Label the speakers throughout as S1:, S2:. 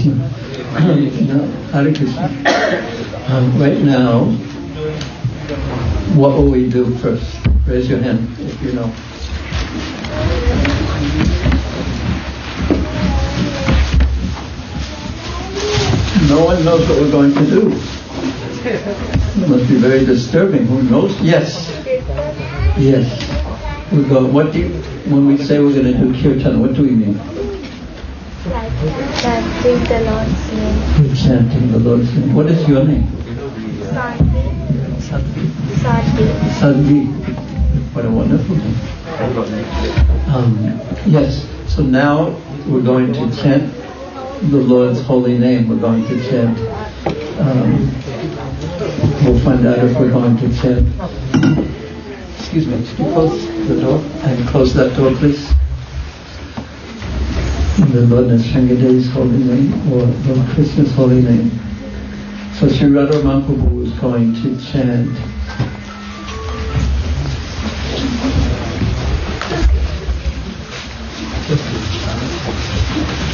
S1: Krishna. Hare Krishna. Right now, what will we do first? Raise your hand if you know. No one knows what we're going to do. It must be very disturbing. Who knows? Yes. Yes. We go. When we say we're going to do kirtan, what do we mean?
S2: Chanting the Lord's name.
S1: We're chanting the Lord's name. What is your name? Sadhvi. What a wonderful name. Yes. So now we're going to chant the Lord's holy name. We're going to chant. We'll find out if we're going to chant. Excuse me. Could you close the door and close that door, please? In the Lord Nrsimhadeva's holy name or Lord Krishna's holy name. So Sri Radha Mahaprabhu is going to chant.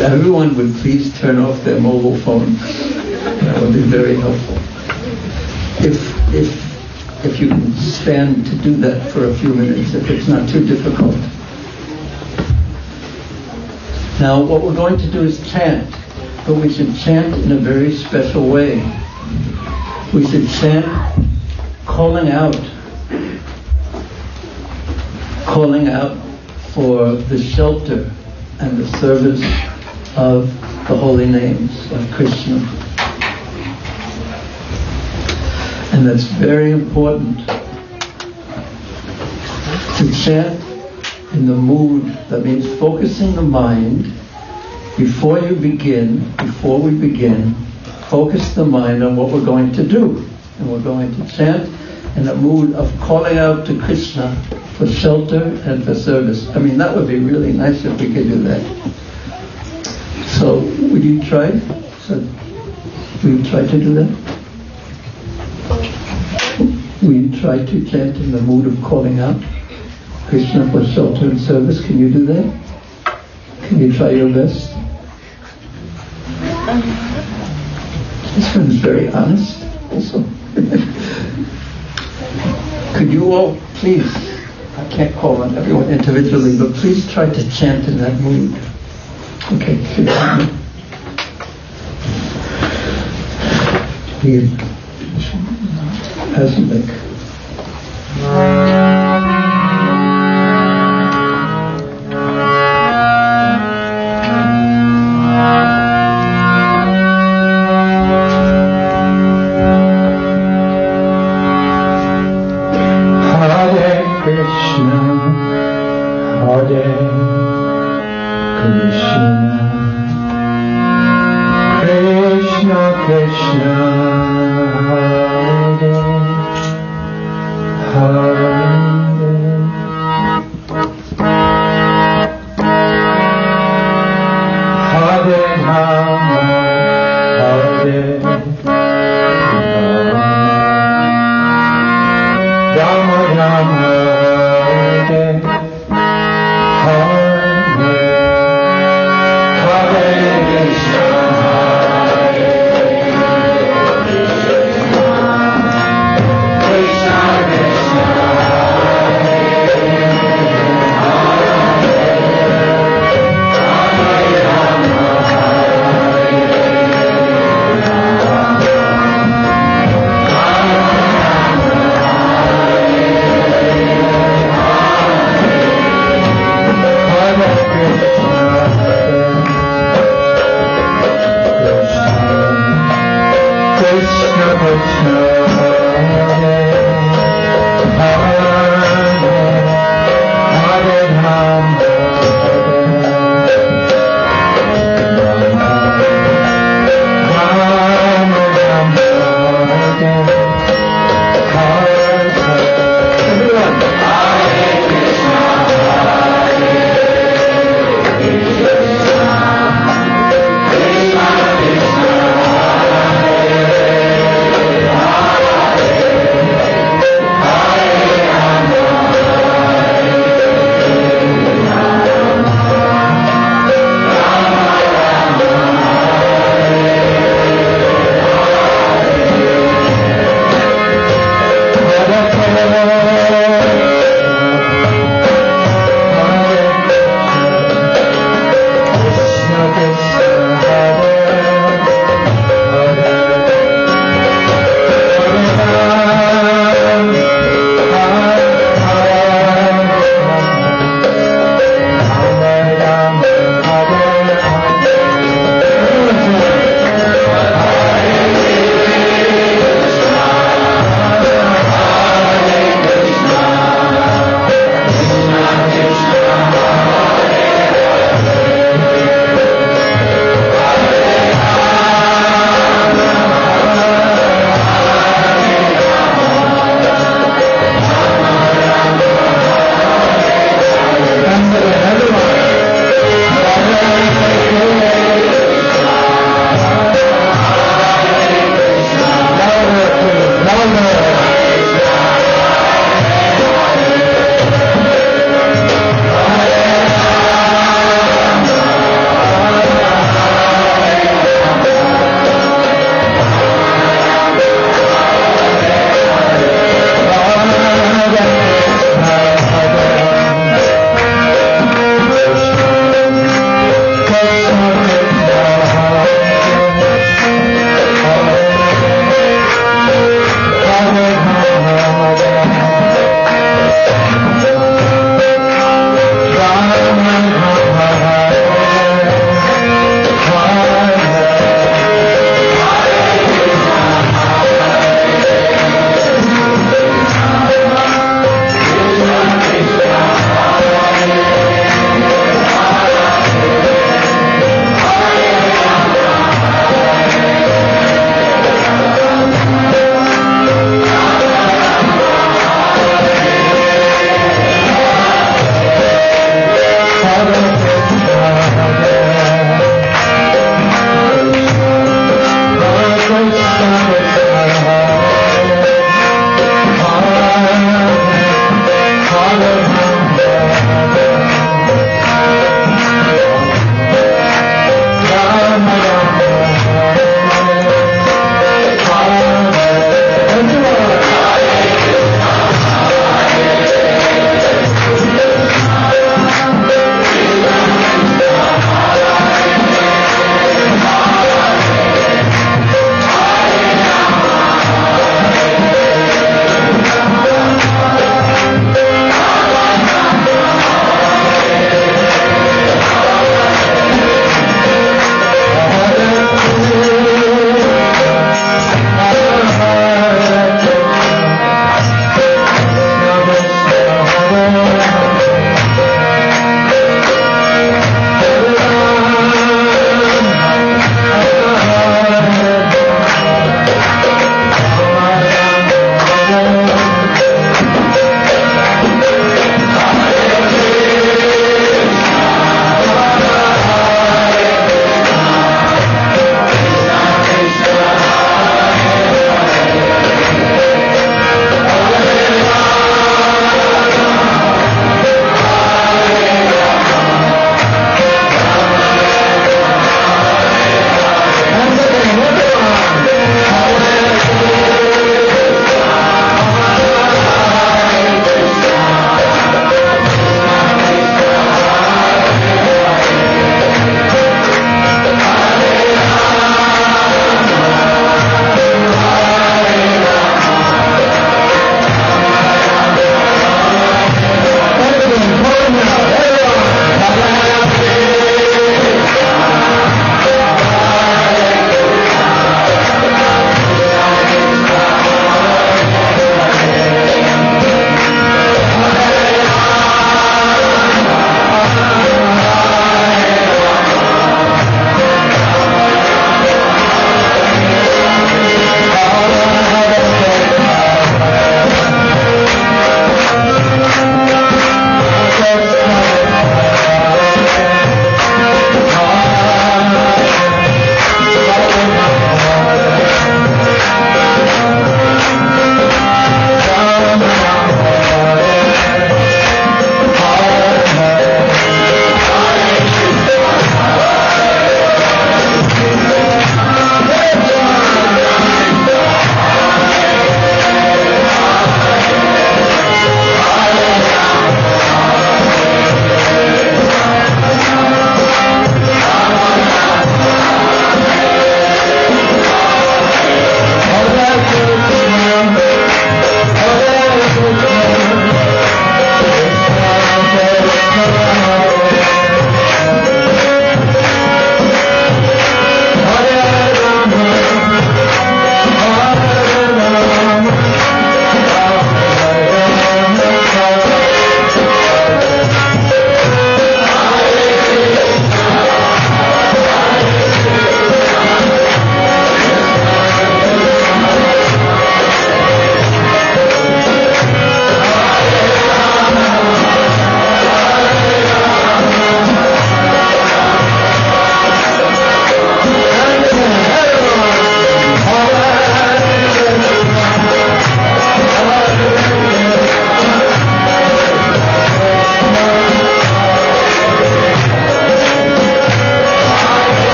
S1: Everyone would please turn off their mobile phones. That would be very helpful. If you can stand to do that for a few minutes, if it's not too difficult. Now what we're going to do is chant, but we should chant in a very special way. We should chant calling out for the shelter and the service of the holy names of Krishna. And that's very important to chant in the mood. That means focusing the mind before we begin, focus the mind on what we're going to do. And we're going to chant in a mood of calling out to Krishna for shelter and for service. I mean, that would be really nice if we could do that. So, would you try? Will you try to do that? Will you try to chant in the mood of calling out Krishna for shelter and service? Can you do that? Can you try your best? This one's very honest also. Could you all please, I can't call on everyone individually, but please try to chant in that mood. Okay, as you like.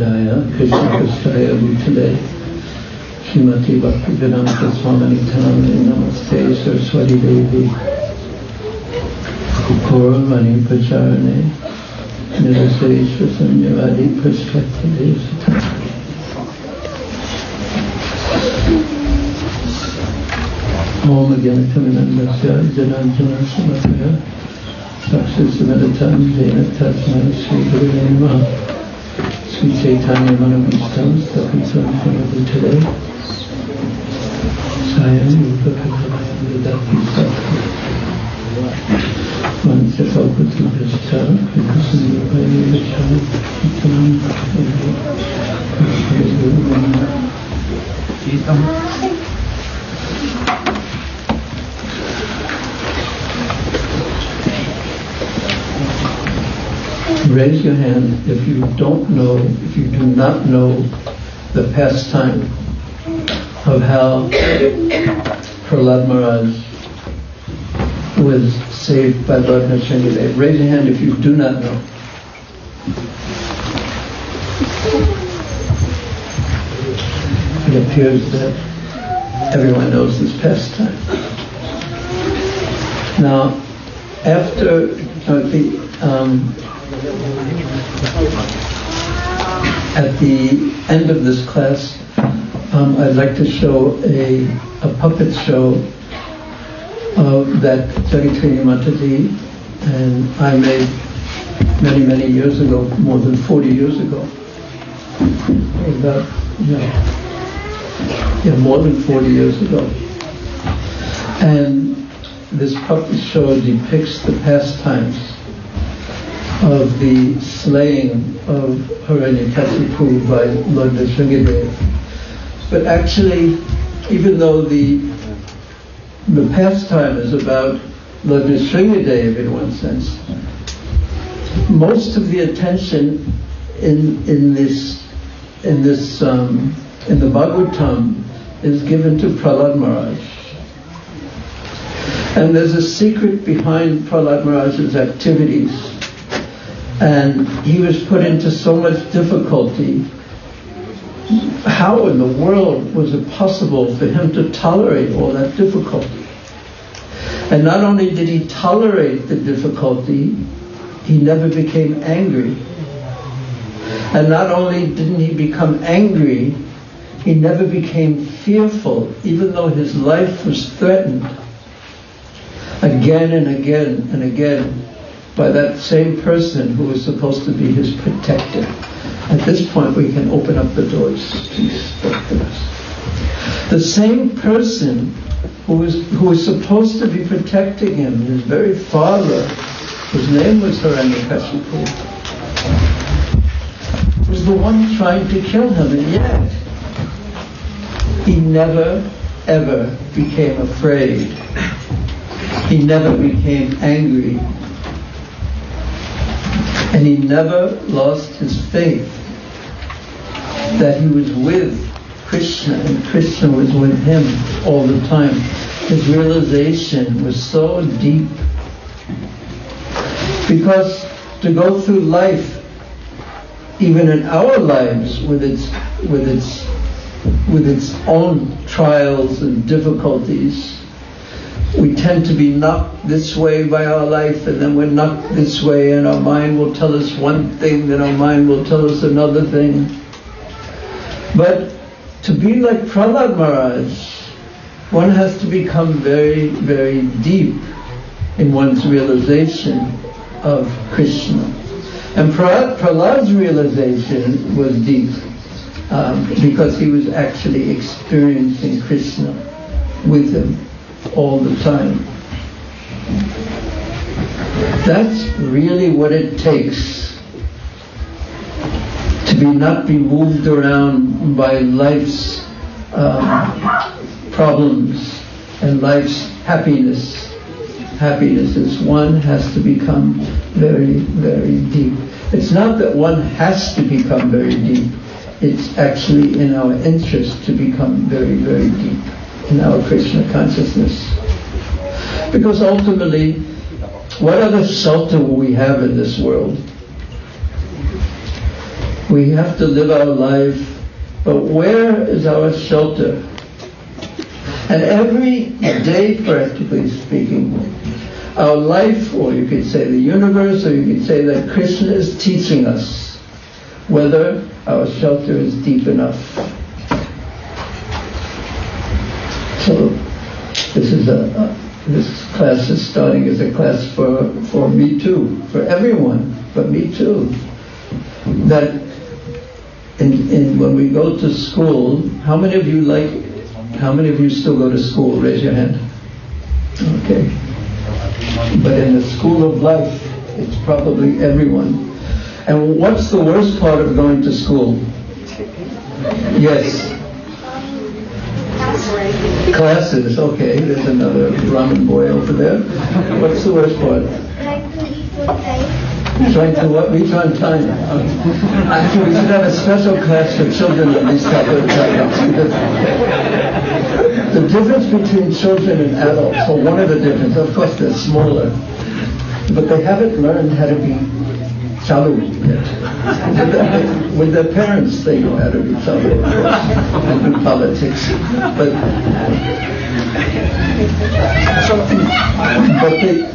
S1: Gopinaya, Krishna Kastaya Bhutale, Srimati Bhaktivedanta Swami Tanamani Namaste Saraswati Devi, Kauravani Pracharane, Nirasesha Sanyavadi Prashkatade Sutta. Om Agyanakaminandasya Jananjana Samataya Saksasavadatam Jena Tasmai Sri Guru Namaha Sri Caitanya Manabhistam Stapitam Samabhutale Sayam Rupa Katamayam Vidati Sattva Mansakalpati Vishta Krishna Rupaya Vishta Kitanam Sri Guru Namaha Raise your hand if you don't know, if you do not know the pastime of how Prahlad Maharaj was saved by Lord Nrsimhadev. Raise your hand if you do not know. It appears that everyone knows this pastime. Now, after at the end of this class, I'd like to show a puppet show that Caitanya Mataji and I made many years ago, more than 40 years ago. More than 40 years ago. And this puppet show depicts the pastimes of the slaying of Hiranyakashipu by Lord Nrsimhadev. But actually, even though the pastime is about Lord Nrsimhadev in one sense, most of the attention in the Bhagavatam is given to Prahlad Maharaj. And there's a secret behind Prahlad Maharaj's activities. And he was put into so much difficulty. How in the world was it possible for him to tolerate all that difficulty? And not only did he tolerate the difficulty, he never became angry. And not only didn't he become angry, he never became fearful, even though his life was threatened again and again and again by that same person who was supposed to be his protector. At this point we can open up the doors. Please, the same person who was supposed to be protecting him, his very father, whose name was Hiranyakashipu, was the one trying to kill him, and yet he never ever became afraid. He never became angry. And he never lost his faith that he was with Krishna and Krishna was with him all the time. His realization was so deep. Because to go through life, even in our lives, with its own trials and difficulties, we tend to be knocked this way by our life, and then we're knocked this way, and our mind will tell us one thing, then our mind will tell us another thing. But to be like Prahlad Maharaj, one has to become very, very deep in one's realization of Krishna. And Prahlad's realization was deep because he was actually experiencing Krishna with him all the time. That's really what it takes to not be moved around by life's problems and life's happiness. Happiness is one has to become very, very deep. It's not that one has to become very deep. It's actually in our interest to become very, very deep in our Krishna consciousness. Because ultimately, what other shelter will we have in this world? We have to live our life, but where is our shelter? And every day, practically speaking, our life, or you could say the universe, or you could say that Krishna is teaching us whether our shelter is deep enough. So this class is starting as a class for me too, for everyone, but me too. That when we go to school, how many of you still go to school? Raise your hand. Okay. But in the school of life, it's probably everyone. And what's the worst part of going to school? Yes. Classes. Okay, there's another ramen boy over there. What's the worst part? Trying to what? Reach on time. Actually, we should have a special class for children on these type of topics. The difference between children and adults, or one of the differences, of course they're smaller, but they haven't learned how to be chalu yet. With their parents, they know how to be chalu and do politics. But they...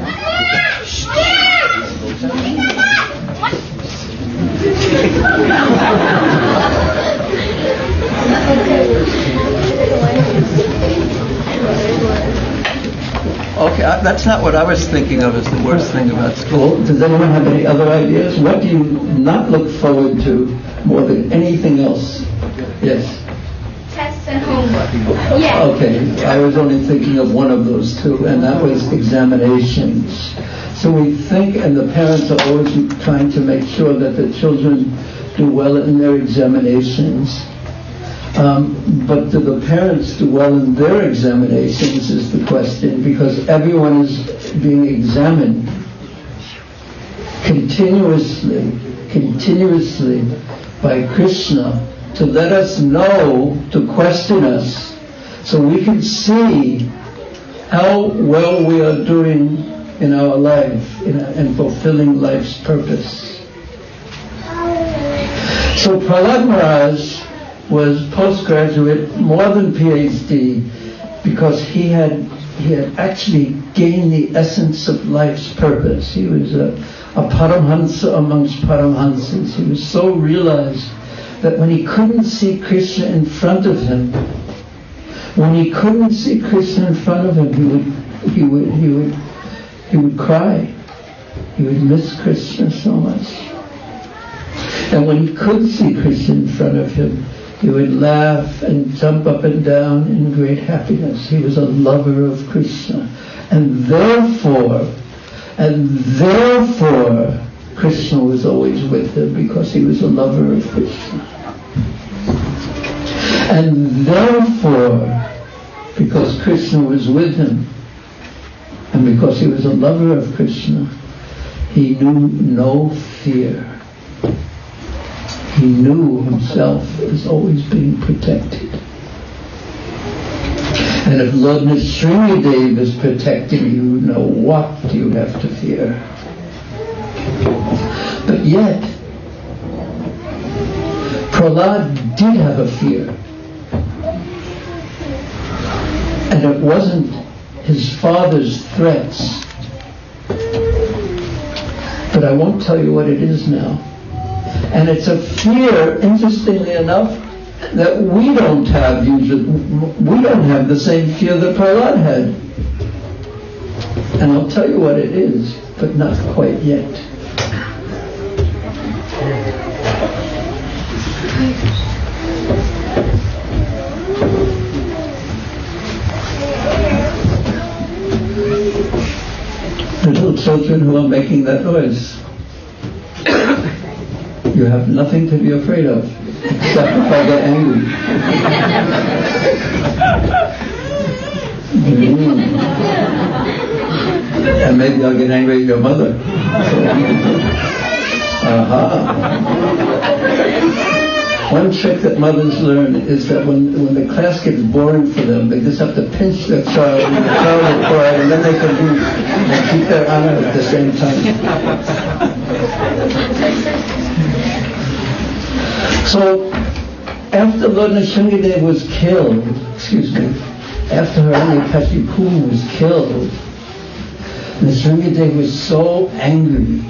S1: Okay, that's not what I was thinking of as the worst thing about school. Does anyone have any other ideas? What do you not look forward to more than anything else? Yes?
S2: Tests and homework. Yeah.
S1: Okay, I was only thinking of one of those two, and that was examinations. So we think, and the parents are always trying to make sure that the children do well in their examinations. But do the parents do well in their examinations is the question, because everyone is being examined continuously by Krishna to let us know, to question us, so we can see how well we are doing in our life in fulfilling life's purpose. So Prahlad Maharaj was postgraduate, more than PhD, because he had actually gained the essence of life's purpose. He was a Paramhansa amongst Paramhansas. He was so realized that when he couldn't see Krishna in front of him, he would cry. He would miss Krishna so much. And when he could see Krishna in front of him, he would laugh and jump up and down in great happiness. He was a lover of Krishna. And therefore, Krishna was always with him, because he was a lover of Krishna. And therefore, because Krishna was with him, and because he was a lover of Krishna, he knew no fear. He knew himself as always being protected. And if Lord Nrsimhadev is protecting you, now what do you have to fear? But yet, Prahlad did have a fear. And it wasn't his father's threats. But I won't tell you what it is now. And it's a fear, interestingly enough, that we don't have usually. We don't have the same fear that Prahlad had. And I'll tell you what it is, but not quite yet. The little children who are making that noise, you have nothing to be afraid of, except if I get angry. And maybe I'll get angry at your mother. One trick that mothers learn is that when the class gets boring for them, they just have to pinch their child, and the child will cry, and then they can keep their honor at the same time. So, after Lord Nrsimhadev was killed, after Hiranyakashipu was killed, Nrsimhadev was so angry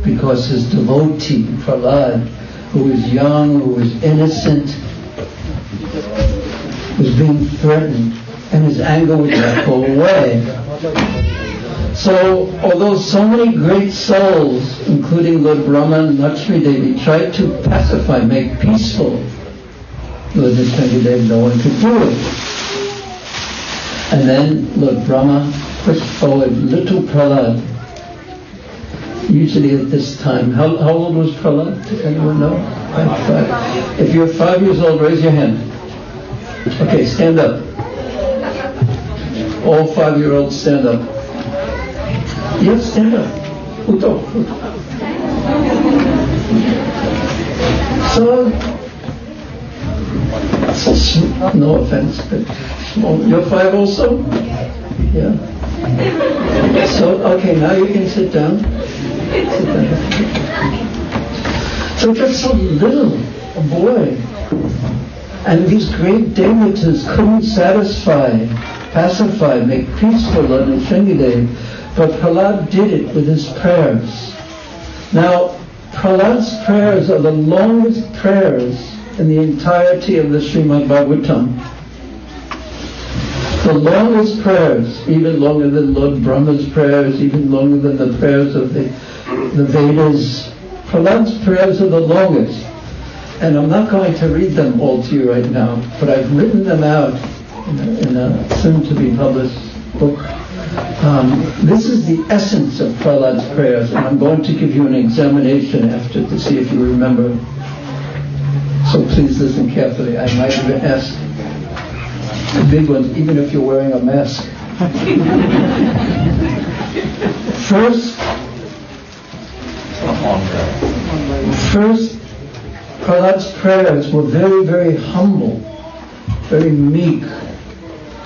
S1: because his devotee, Prahlad, who was young, who was innocent, was being threatened, and his anger would not go away. So, although so many great souls, including Lord Brahma and Lakshmi Devi, tried to pacify, make peaceful Lord Nrsimhadev, no one could do it. And then Lord Brahma pushed forward little Prahlad. Usually at this time, how old was Prahlad? Does anyone know? 5. If you're 5 years old, raise your hand. Okay, stand up. All 5-year-olds stand up. Yes, stand up. Uto. So, no offense, but small. You're 5 also? Yeah. So, okay, now you can sit down. So just so little a boy, and these great devotees couldn't pacify, make peace for Lord Nrsimhadev, but Prahlad did it with his prayers. Now, Prahlad's prayers are the longest prayers in the entirety of the Srimad Bhagavatam. The longest prayers, even longer than Lord Brahma's prayers, even longer than the prayers of the Vedas. Prahlad's prayers are the longest. And I'm not going to read them all to you right now, but I've written them out in a soon-to-be published book. This is the essence of Prahlad's prayers, and I'm going to give you an examination after to see if you remember. So please listen carefully. I might even ask the big ones, even if you're wearing a mask. First, Prahlad's prayers were very, very humble, very meek.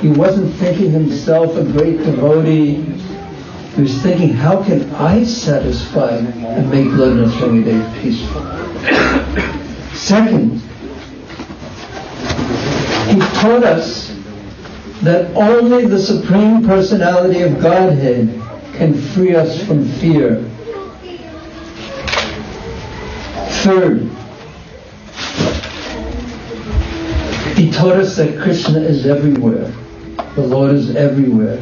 S1: He wasn't thinking himself a great devotee. He was thinking, how can I satisfy and make Lord Nrsimhadev peaceful? Second, he taught us that only the Supreme Personality of Godhead can free us from fear. Third, he taught us that Krishna is everywhere. The Lord is everywhere.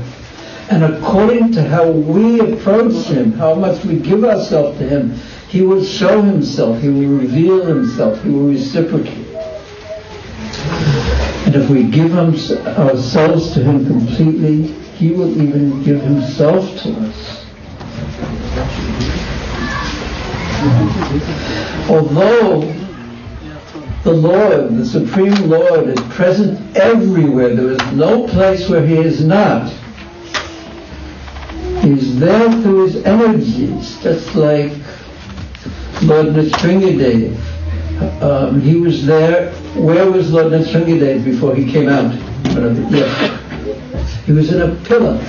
S1: And according to how we approach Him, how much we give ourselves to Him, He will show Himself, He will reveal Himself, He will reciprocate. And if we give ourselves to Him completely, He will even give Himself to us. Although the Lord, the Supreme Lord, is present everywhere, there is no place where He is not. He is there through His energies, just like Lord Nrsimhadev. He was there. Where was Lord Nrsimhadev before he came out? He was in a pillar.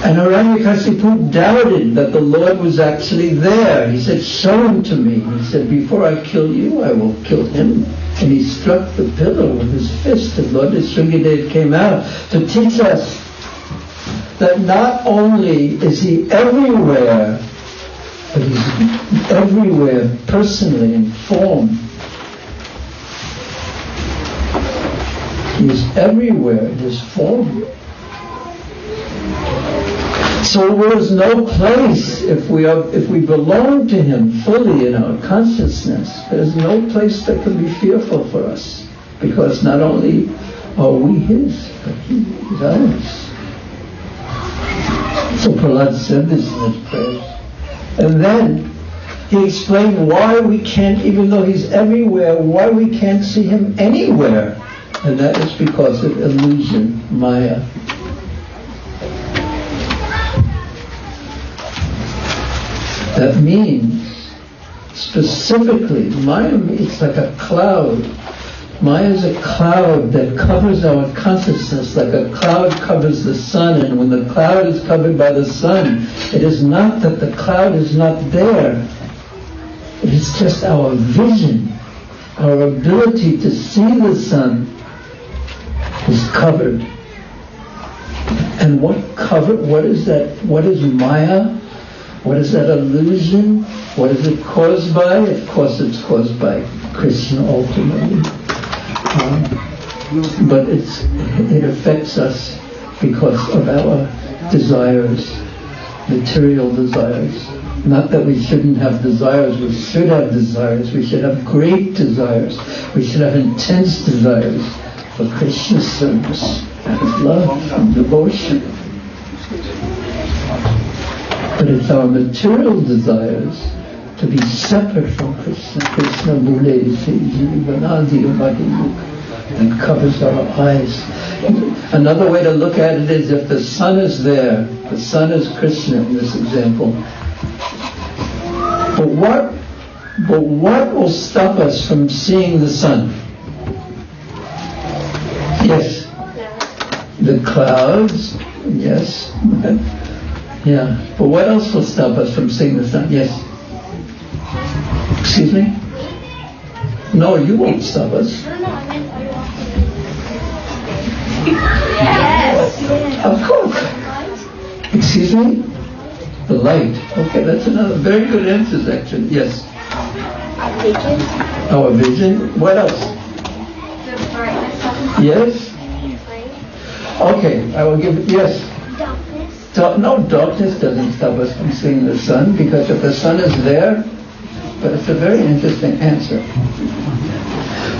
S1: And Hiranyakashipu doubted that the Lord was actually there. He said, show him to me. He said, before I kill you, I will kill him. And he struck the pillar with his fist, and Lord Nrsimhadev came out to teach us that not only is He everywhere, but He's everywhere personally in form. He is everywhere in His form. So there is no place, if we belong to Him fully in our consciousness, there is no place that can be fearful for us, because not only are we His, but He is ours. So Prahlad said this in his prayers. And then he explained why we can't, even though He's everywhere, why we can't see Him anywhere. And that is because of illusion, Maya. That means, specifically, Maya, it's like a cloud. Maya is a cloud that covers our consciousness, like a cloud covers the sun. And when the cloud is covered by the sun, it is not that the cloud is not there. It's just our vision, our ability to see the sun is covered. And what is that? What is Maya? What is that illusion? What is it caused by? Of course it's caused by Krishna ultimately. But it affects us because of our desires, material desires. Not that we shouldn't have desires, we should have desires, we should have great desires, we should have intense desires for Krishna's service and love and devotion. But it's our material desires to be separate from Krishna. Krishna Mule and covers our eyes. Another way to look at it is if the sun is there, the sun is Krishna in this example. But what will stop us from seeing the sun? Yes. The clouds. Yes. Yeah. But what else will stop us from seeing the sun? Yes. Excuse me? No, you won't stop us.
S2: Yes.
S1: Of course. Excuse me? The light. Okay, that's another very good answer, actually. Yes.
S2: Our vision.
S1: Our vision. What else?
S2: The brightness.
S1: Yes. Okay, I will give it. Yes.
S2: Darkness.
S1: No, darkness doesn't stop us from seeing the sun, because if the sun is there, but it's a very interesting answer.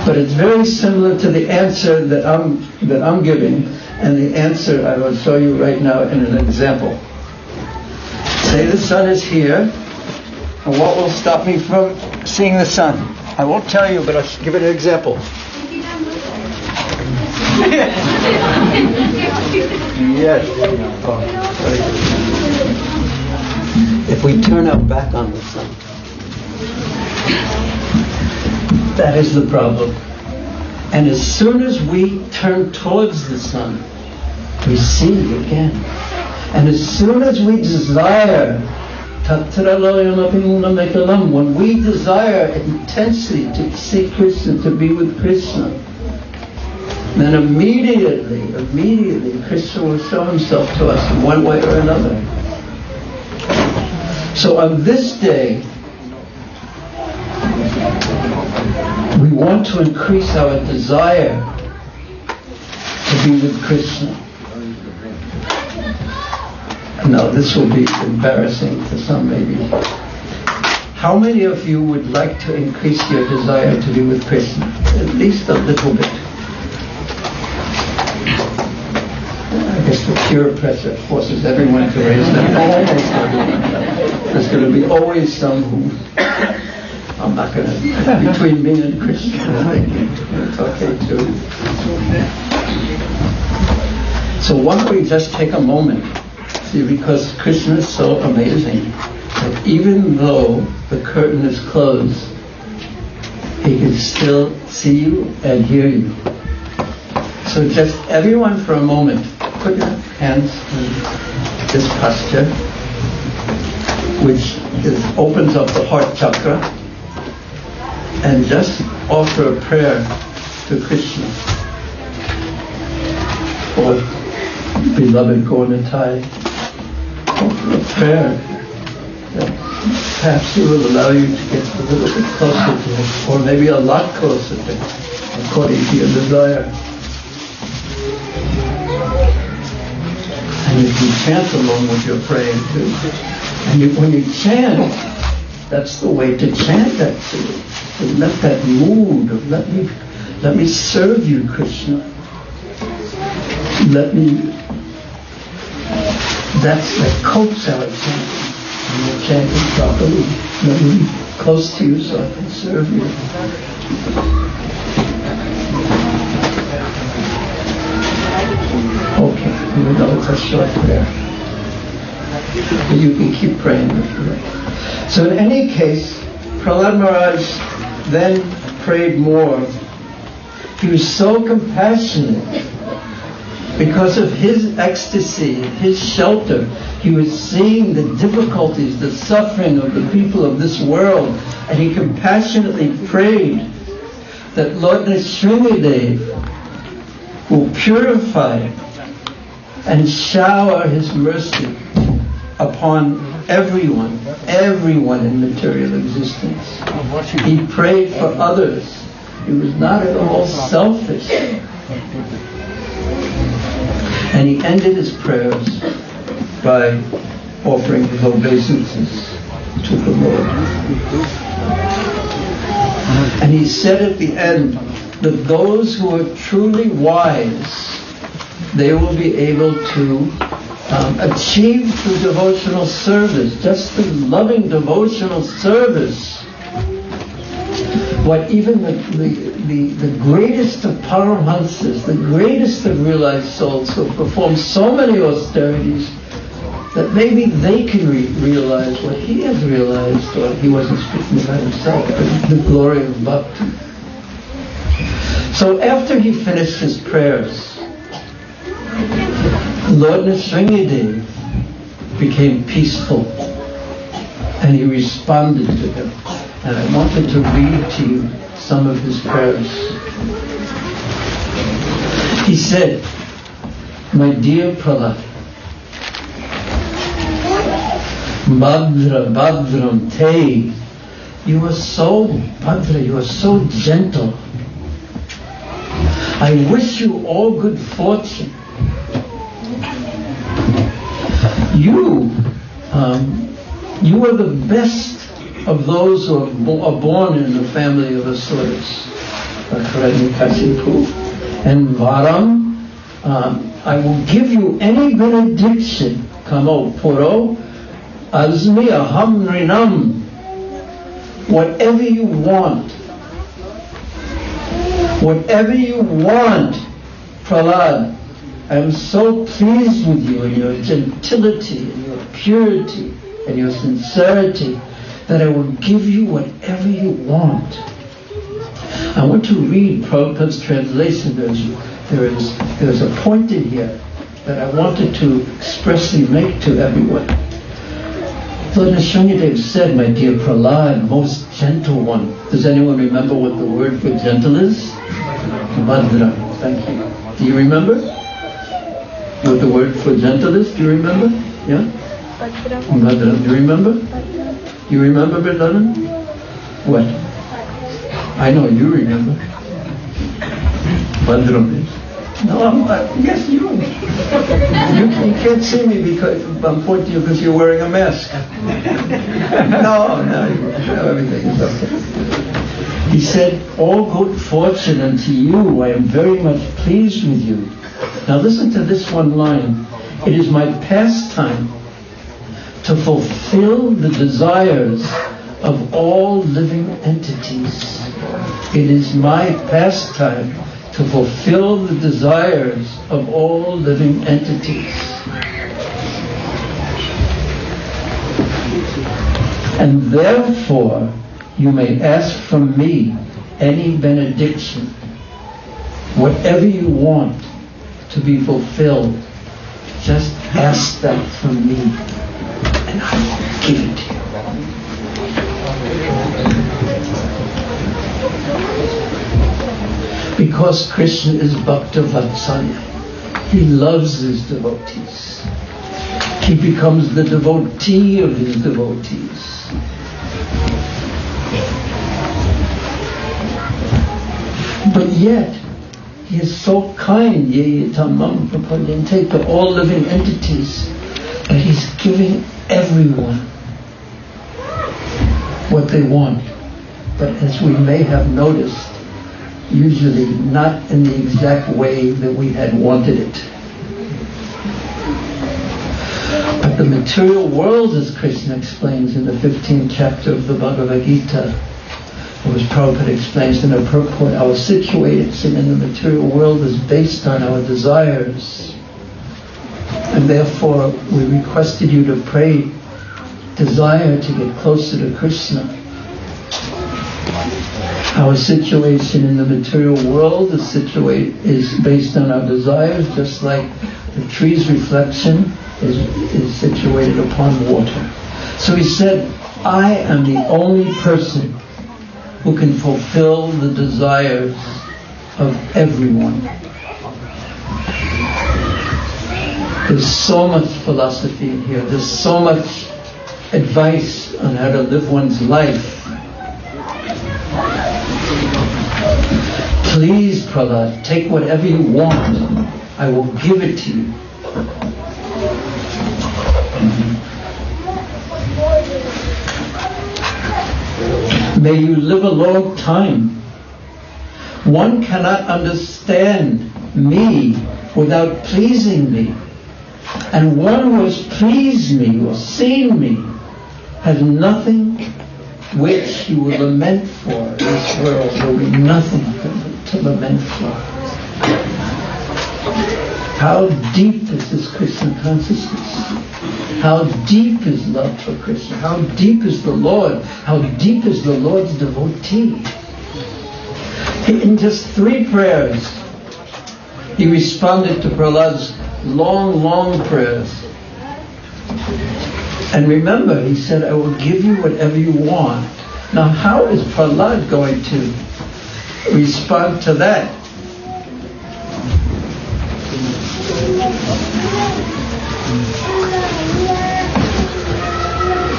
S1: But it's very similar to the answer that I'm giving, and the answer I will show you right now in an example. Say the sun is here, and what will stop me from seeing the sun? I won't tell you, but I'll give it an example. Yes. If we turn our back on the sun, that is the problem. And as soon as we turn towards the sun, we see it again. And as soon as we desire, when we desire intensely to see Krishna, to be with Krishna, then immediately Krishna will show himself to us in one way or another. So on this day, we want to increase our desire to be with Krishna. Now this will be embarrassing for some maybe. How many of you would like to increase your desire to be with Krishna? At least a little bit. I guess the peer pressure forces everyone to raise their hand. There's going to be always some who, I'm not going to, between me and Krishna, it's okay too. So why don't we just take a moment, see, because Krishna is so amazing that even though the curtain is closed, he can still see you and hear you. So just everyone for a moment, put your hands in this posture, which opens up the heart chakra, and just offer a prayer to Krishna. Or beloved Gauratai, offer a prayer that perhaps he will allow you to get a little bit closer to him, or maybe a lot closer to him, according to your desire. And you can chant along with your praying too. And when you chant, that's the way to chant actually. To let that mood of let me serve you, Krishna. That's like coats our chanting. And you're chanting properly. Let me be close to you so I can serve you. Okay, we know it's a short prayer. But you can keep praying if you like. So in any case, Prahlad Maharaj then prayed more. He was so compassionate. Because of his ecstasy, his shelter, he was seeing the difficulties, the suffering of the people of this world, And he compassionately prayed that Lord Nrsimhadev will purify and shower his mercy upon everyone in material existence. He prayed for others. He was not at all selfish. And he ended his prayers by offering his obeisances to the Lord. And he said at the end that those who are truly wise, they will be able to achieve through devotional service, just the loving devotional service, what even the greatest of Paramahamsas, the greatest of realized souls who have performed so many austerities, that maybe they can realize what he has realized, or he wasn't speaking about himself, but the glory of bhakti. So after he finished his prayers, Lord Nrsimhadev became peaceful, and he responded to him. And I wanted to read to you some of his prayers. He said, "My dear Prahlad, Bhadra, Bhadram, Te, you are so Bhadra, you are so gentle. I wish you all good fortune. You are the best of those who are born in the family of Asuras. And Varam, I will give you any benediction. Kamo Puro, Azmi Aham Rinam. Whatever you want. Whatever you want, Prahlad. I am so pleased with you and your gentility and your purity and your sincerity that I will give you whatever you want." I want to read Prabhupada's translation. There's a point in here that I wanted to expressly make to everyone. Lord Nrsimhadev said, "My dear Prahlad, most gentle one." Does anyone remember what the word for gentle is? Bhadra. Thank you. Do you remember what the word for gentle is? Do you remember? Yeah? Bhadra. Do you remember? You remember, Vrindavan? What? I know you remember. Bhadram is. No, yes, you. You can't see me because I'm pointing to you because you're wearing a mask. No, everything is okay. He said, "All good fortune unto you. I am very much pleased with you." Now listen to this one line. "It is my pastime to fulfill the desires of all living entities." It is my pastime to fulfill the desires of all living entities. And therefore, you may ask from me any benediction, whatever you want to be fulfilled. Just ask that from me, and I will give it to you. Because Krishna is Bhakta Vatsalya. He loves his devotees. He becomes the devotee of his devotees. But yet, he is so kind, to all living entities, that he's giving everyone what they want. But as we may have noticed, usually not in the exact way that we had wanted it. But the material world, as Krishna explains in the 15th chapter of the Bhagavad Gita, or as Prabhupada explains in a purport, our situation in the material world is based on our desires. And therefore, we requested you to pray, desire to get closer to Krishna. Our situation in the material world is based on our desires, just like the tree's reflection is situated upon water. So he said, I am the only person who can fulfill the desires of everyone. There's so much philosophy in here. There's so much advice on how to live one's life. Please, Prahlad, take whatever you want. I will give it to you. May you live a long time. One cannot understand me without pleasing me. And one who has pleased me or seen me has nothing which he will lament for. This world will be nothing to lament for. How deep is this Krishna consciousness? How deep is love for Krishna? How deep is the Lord? How deep is the Lord's devotee? In just 3 prayers, he responded to Prahlad's long, long prayers. And remember, he said, I will give you whatever you want. Now, how is Prahlad going to respond to that?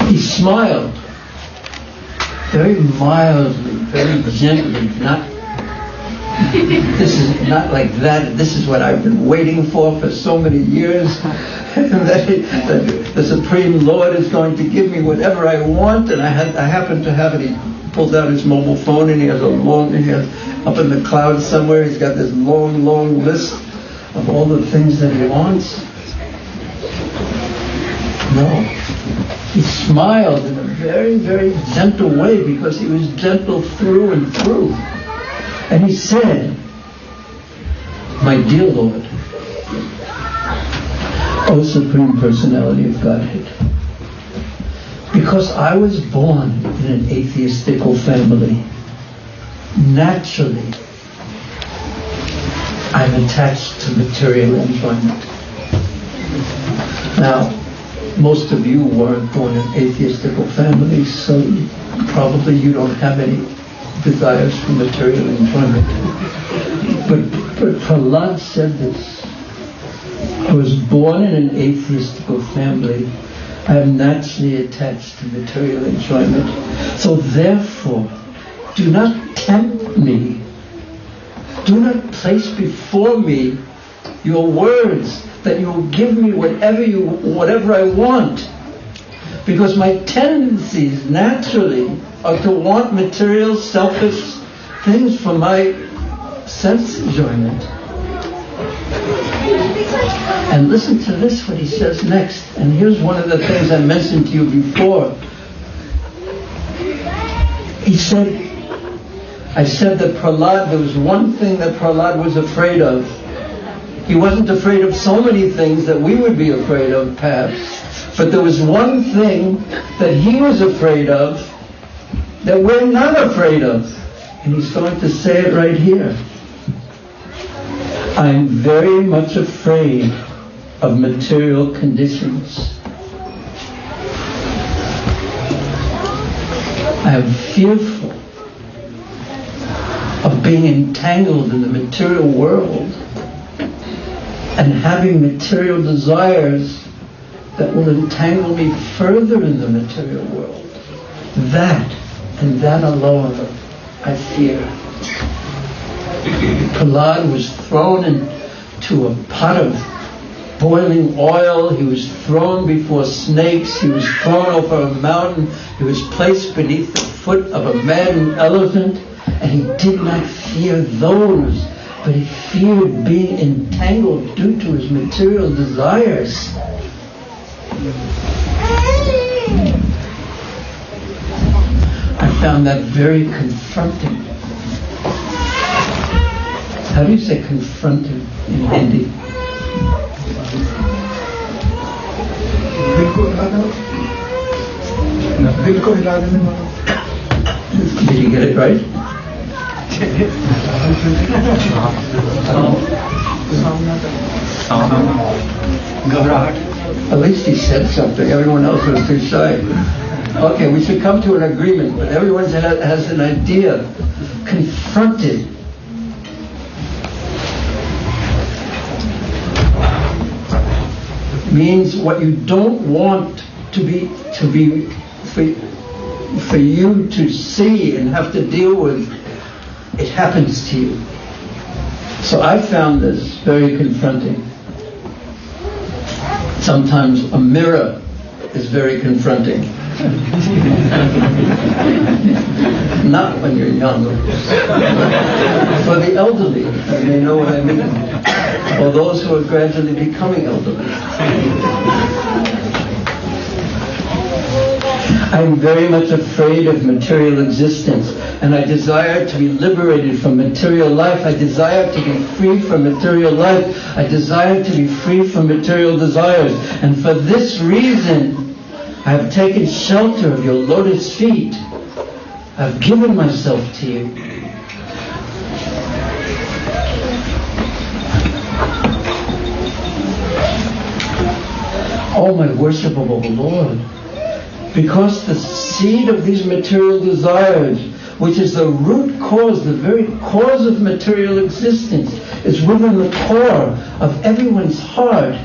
S1: He smiled very mildly, very gently, this is not like that. This is what I've been waiting for so many years. that the Supreme Lord is going to give me whatever I want. And I happen to have it. He pulls out his mobile phone and he has up in the clouds somewhere, he's got this long, long list of all the things that he wants. No. He smiled in a very, very gentle way because he was gentle through and through. And he said, my dear Lord, O Supreme Personality of Godhead, because I was born in an atheistical family, naturally I'm attached to material enjoyment. Now, most of you weren't born in atheistical families, so probably you don't have any desires for material enjoyment. But Prahlad said this. I was born in an atheistical family. I am naturally attached to material enjoyment. So therefore, do not tempt me. Do not place before me your words that you will give me whatever I want. Because my tendencies naturally are to want material, selfish things for my sense enjoyment. And listen to this, what he says next. And here's one of the things I mentioned to you before. He said, I said that Prahlad, there was one thing that Prahlad was afraid of. He wasn't afraid of so many things that we would be afraid of, perhaps. But there was one thing that he was afraid of that we're not afraid of. And he's going to say it right here. I'm very much afraid of material conditions. I am fearful of being entangled in the material world and having material desires that will entangle me further in the material world. That, and that alone, I fear. Prahlad was thrown into a pot of boiling oil. He was thrown before snakes. He was thrown over a mountain. He was placed beneath the foot of a maddened elephant. And he did not fear those, but he feared being entangled due to his material desires. I found that very confronting. How do you say confronting in Hindi? Did you get it right? At least he said something. Everyone else was too shy. Okay, we should come to an agreement, but everyone has an idea. Confronted. Means what you don't want to be for you to see and have to deal with, it happens to you. So I found this very confronting. Sometimes a mirror is very confronting. Not when you're young. For the elderly, you may know what I mean. Or those who are gradually becoming elderly. I'm very much afraid of material existence, and I desire to be liberated from material life. I desire to be free from material life. I desire to be free from material desires. And for this reason, I have taken shelter of your lotus feet. I've given myself to you. Oh, my worshipable Lord, because the seed of these material desires, which is the root cause, the very cause of material existence, is within the core of everyone's heart.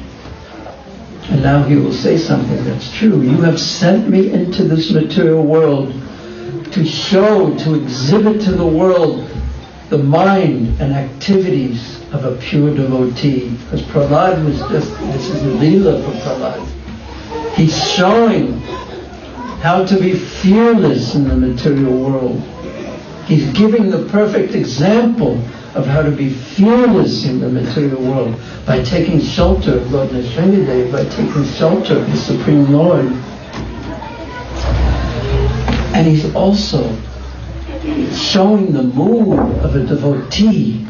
S1: And now he will say something that's true. You have sent me into this material world to show, to exhibit to the world the mind and activities of a pure devotee. Because Prahlad was just, this is the Leela for Prahlad. He's showing how to be fearless in the material world. He's giving the perfect example of how to be fearless in the material world by taking shelter of Lord Nrsimhadev, by taking shelter of the Supreme Lord. And he's also showing the mood of a devotee,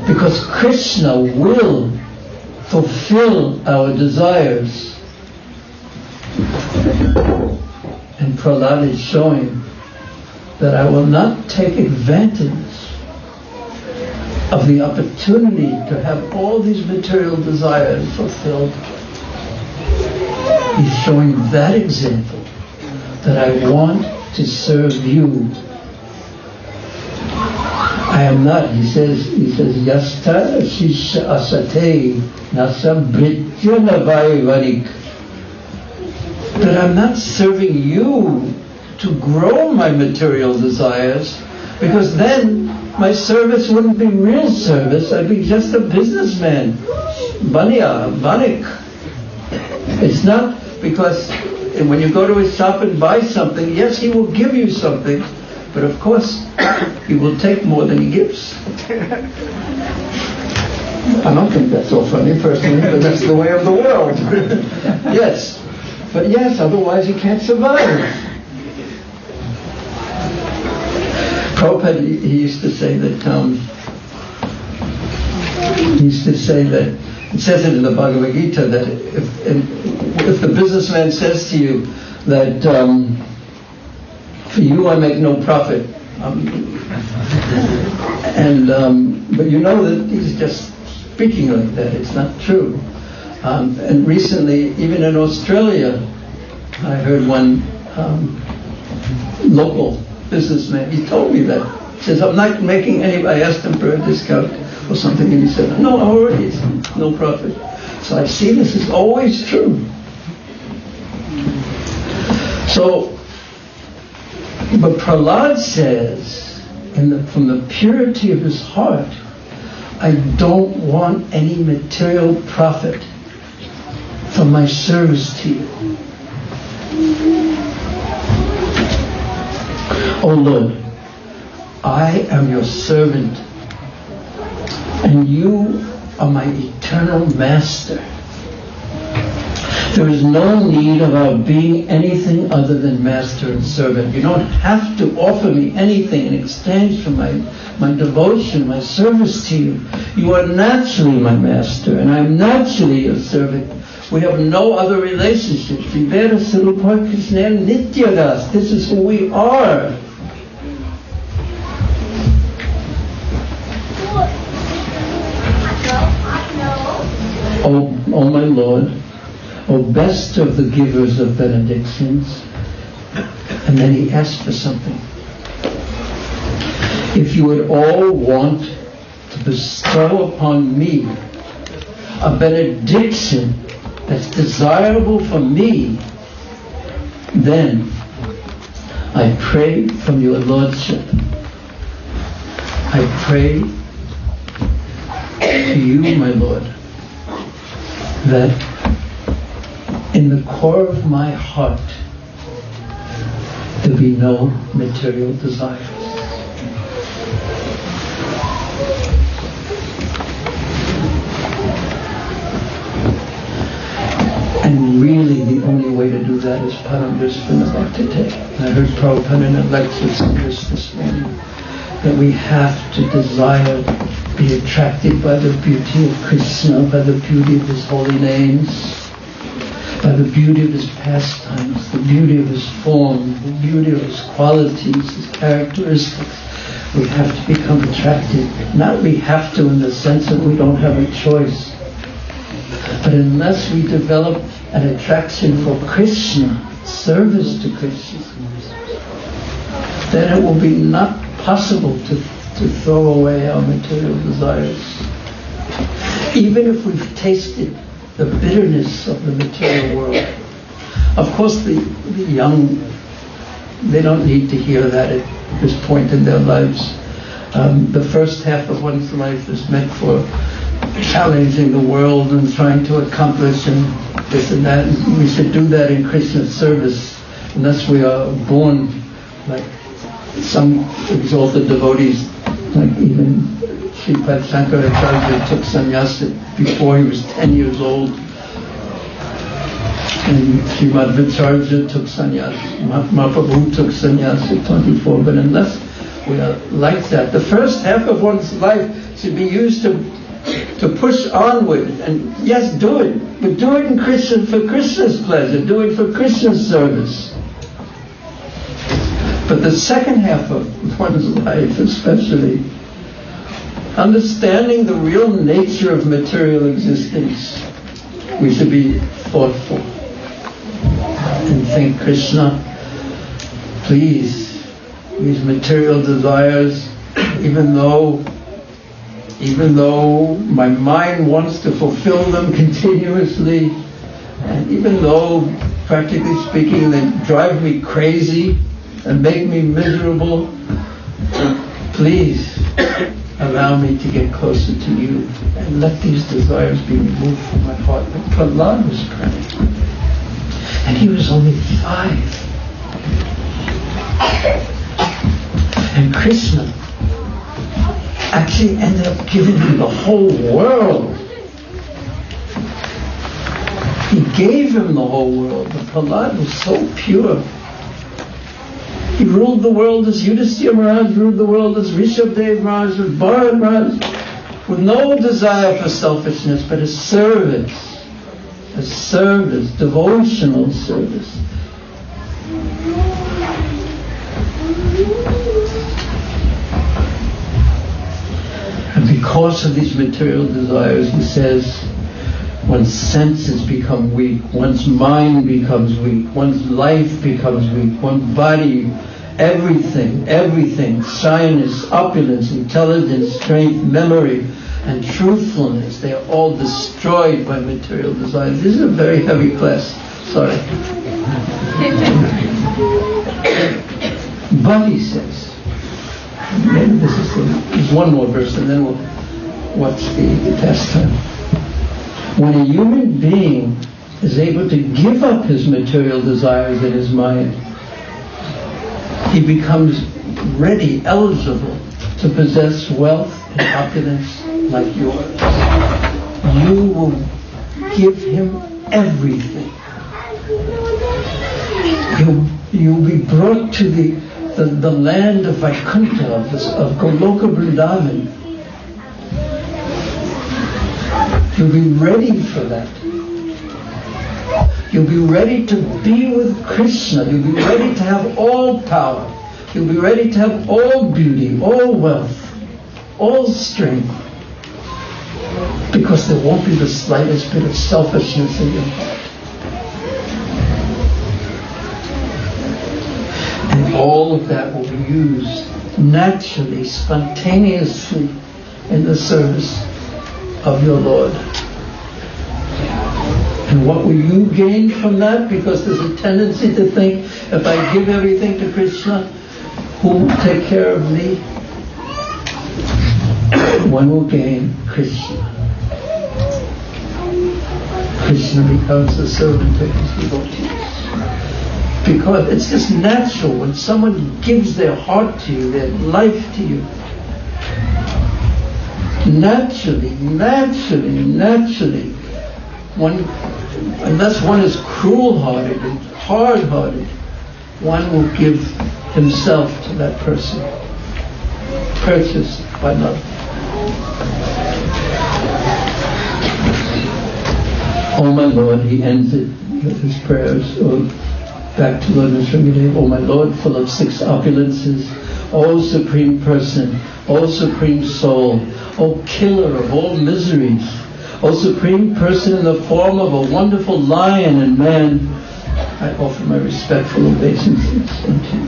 S1: because Krishna will fulfill our desires. And Prahlad is showing that I will not take advantage of the opportunity to have all these material desires fulfilled. He's showing that example, that I want to serve you. I am not, he says, Yasta Shisha Asate Nasa Britya Navai Varik. That I'm not serving you to grow my material desires, because then my service wouldn't be real service. I'd be just a businessman. Banya, banik. It's not because when you go to his shop and buy something, yes, he will give you something, but of course, he will take more than he gives. I don't think that's so funny personally, but that's the way of the world. Yes. But yes, otherwise he can't survive. Prabhupada, he used to say that, it says it in the Bhagavad Gita, that if the businessman says to you that for you I make no profit, but you know that he's just speaking like that, it's not true. And recently, even in Australia, I heard one local businessman, he told me that. He says, I'm not making any, I asked him for a discount or something, and he said, no, already it's no profit. So I see this is always true. So, but Prahlad says, from the purity of his heart, I don't want any material profit from my service to you. Oh Lord, I am your servant, and you are my eternal master. There is no need of our being anything other than master and servant. You don't have to offer me anything in exchange for my devotion, my service to you. You are naturally my master, and I am naturally your servant. We have no other relationship. This is who we are. Oh my Lord, O best of the givers of benedictions, And then he asked for something. If you would all want to bestow upon me a benediction that's desirable for me, then I pray from your Lordship. I pray to you, my Lord, that in the core of my heart there be no material desires. And really the only way to do that is Paramdrisvanavaktate. I heard Prabhupada in a lecture say this morning, that we have to desire, be attracted by the beauty of Krishna, by the beauty of his holy names, by the beauty of his pastimes, the beauty of his form, the beauty of his qualities, his characteristics. We have to become attracted. Not we have to in the sense that we don't have a choice. But unless we develop an attraction for Krishna, service to Krishna, then it will be not possible to throw away our material desires. Even if we've tasted the bitterness of the material world. Of course, the young, they don't need to hear that at this point in their lives. The first half of one's life is meant for challenging the world and trying to accomplish and this and that. And we should do that in Krishna's service, unless we are born like some exalted devotees, like even Sripad Shankaracharya took sannyasa before he was 10 years old. And Srimad Vicharya took sannyasa. Mahaprabhu took sannyasa at 24. But unless we are like that, the first half of one's life should be used to push onward. And yes, do it. But do it in Krishna, for Krishna's pleasure. Do it for Krishna's service. But the second half of one's life, especially, understanding the real nature of material existence, we should be thoughtful and think, Krishna, please, these material desires, even though my mind wants to fulfill them continuously, and even though, practically speaking, they drive me crazy and make me miserable, please allow me to get closer to you and let these desires be removed from my heart. Like Prahlad was praying. And he was only 5. And Krishna actually ended up giving him the whole world. He gave him the whole world. But Prahlad was so pure. He ruled the world as Yudhisthira Maharaj ruled the world, as Rishabdev Maharaj, as Bharat Maharaj, with no desire for selfishness, but as service, devotional service. And because of these material desires, he says, one's senses become weak, one's mind becomes weak, one's life becomes weak, one's body, everything, shyness, opulence, intelligence, strength, memory, and truthfulness, they are all destroyed by material desires. This is a very heavy class. Sorry. But he says, maybe there's one more verse and then we'll watch the pastime. When a human being is able to give up his material desires in his mind, he becomes ready, eligible to possess wealth and opulence like yours. You will give him everything. You'll be brought to the land of Vaikuntha, of Goloka Vrindavan. You'll be ready for that. You'll be ready to be with Krishna. You'll be ready to have all power. You'll be ready to have all beauty, all wealth, all strength. Because there won't be the slightest bit of selfishness in your heart. And all of that will be used naturally, spontaneously in the service of your Lord. And what will you gain from that? Because there's a tendency to think, if I give everything to Krishna, who will take care of me? One will gain Krishna. Krishna becomes a servant of his devotees. Because it's just natural when someone gives their heart to you, their life to you. Naturally, one, unless one is cruel-hearted and hard-hearted, one will give himself to that person, purchased by love. Oh my Lord, he ends it with his prayers. Back to Lord Nrsimhadev. Oh my Lord, full of six opulences, O Supreme Person, O Supreme Soul, O Killer of all miseries, O Supreme Person in the form of a wonderful lion and man, I offer my respectful obeisances unto you.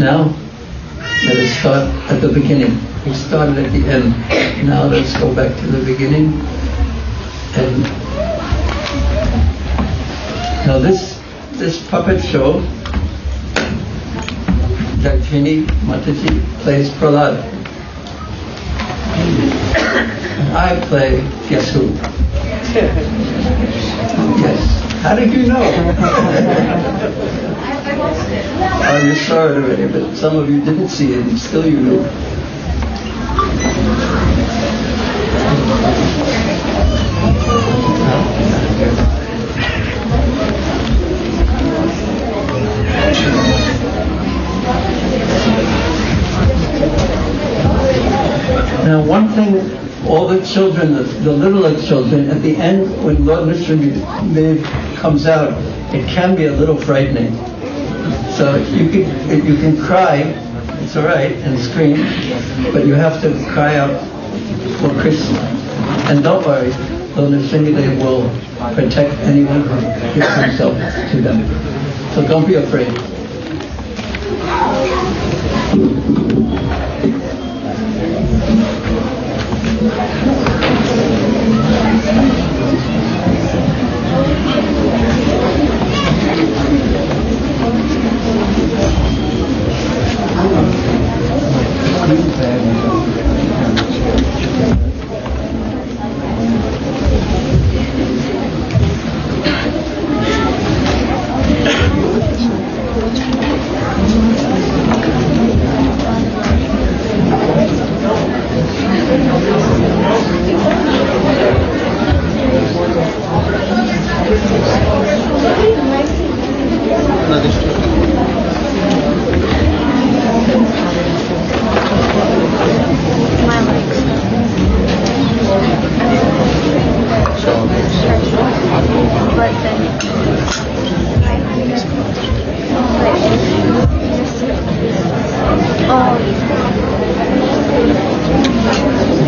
S1: Now, let us start at the beginning. We started at the end. Now let's go back to the beginning. And now this puppet show, Jagtini Mataji plays Prahlad. And I play guess who? Yes. How did you know?
S2: I watched it.
S1: Oh, you saw it already, but some of you didn't see it, and still you knew. Now, one thing, all the children, the littler children, at the end, when Lord Nrsimhadev comes out, it can be a little frightening. So you can cry, it's all right, and scream, but you have to cry out for Krishna. And don't worry, Lord Nrsimhadev will protect anyone who gives himself to them. So don't be afraid.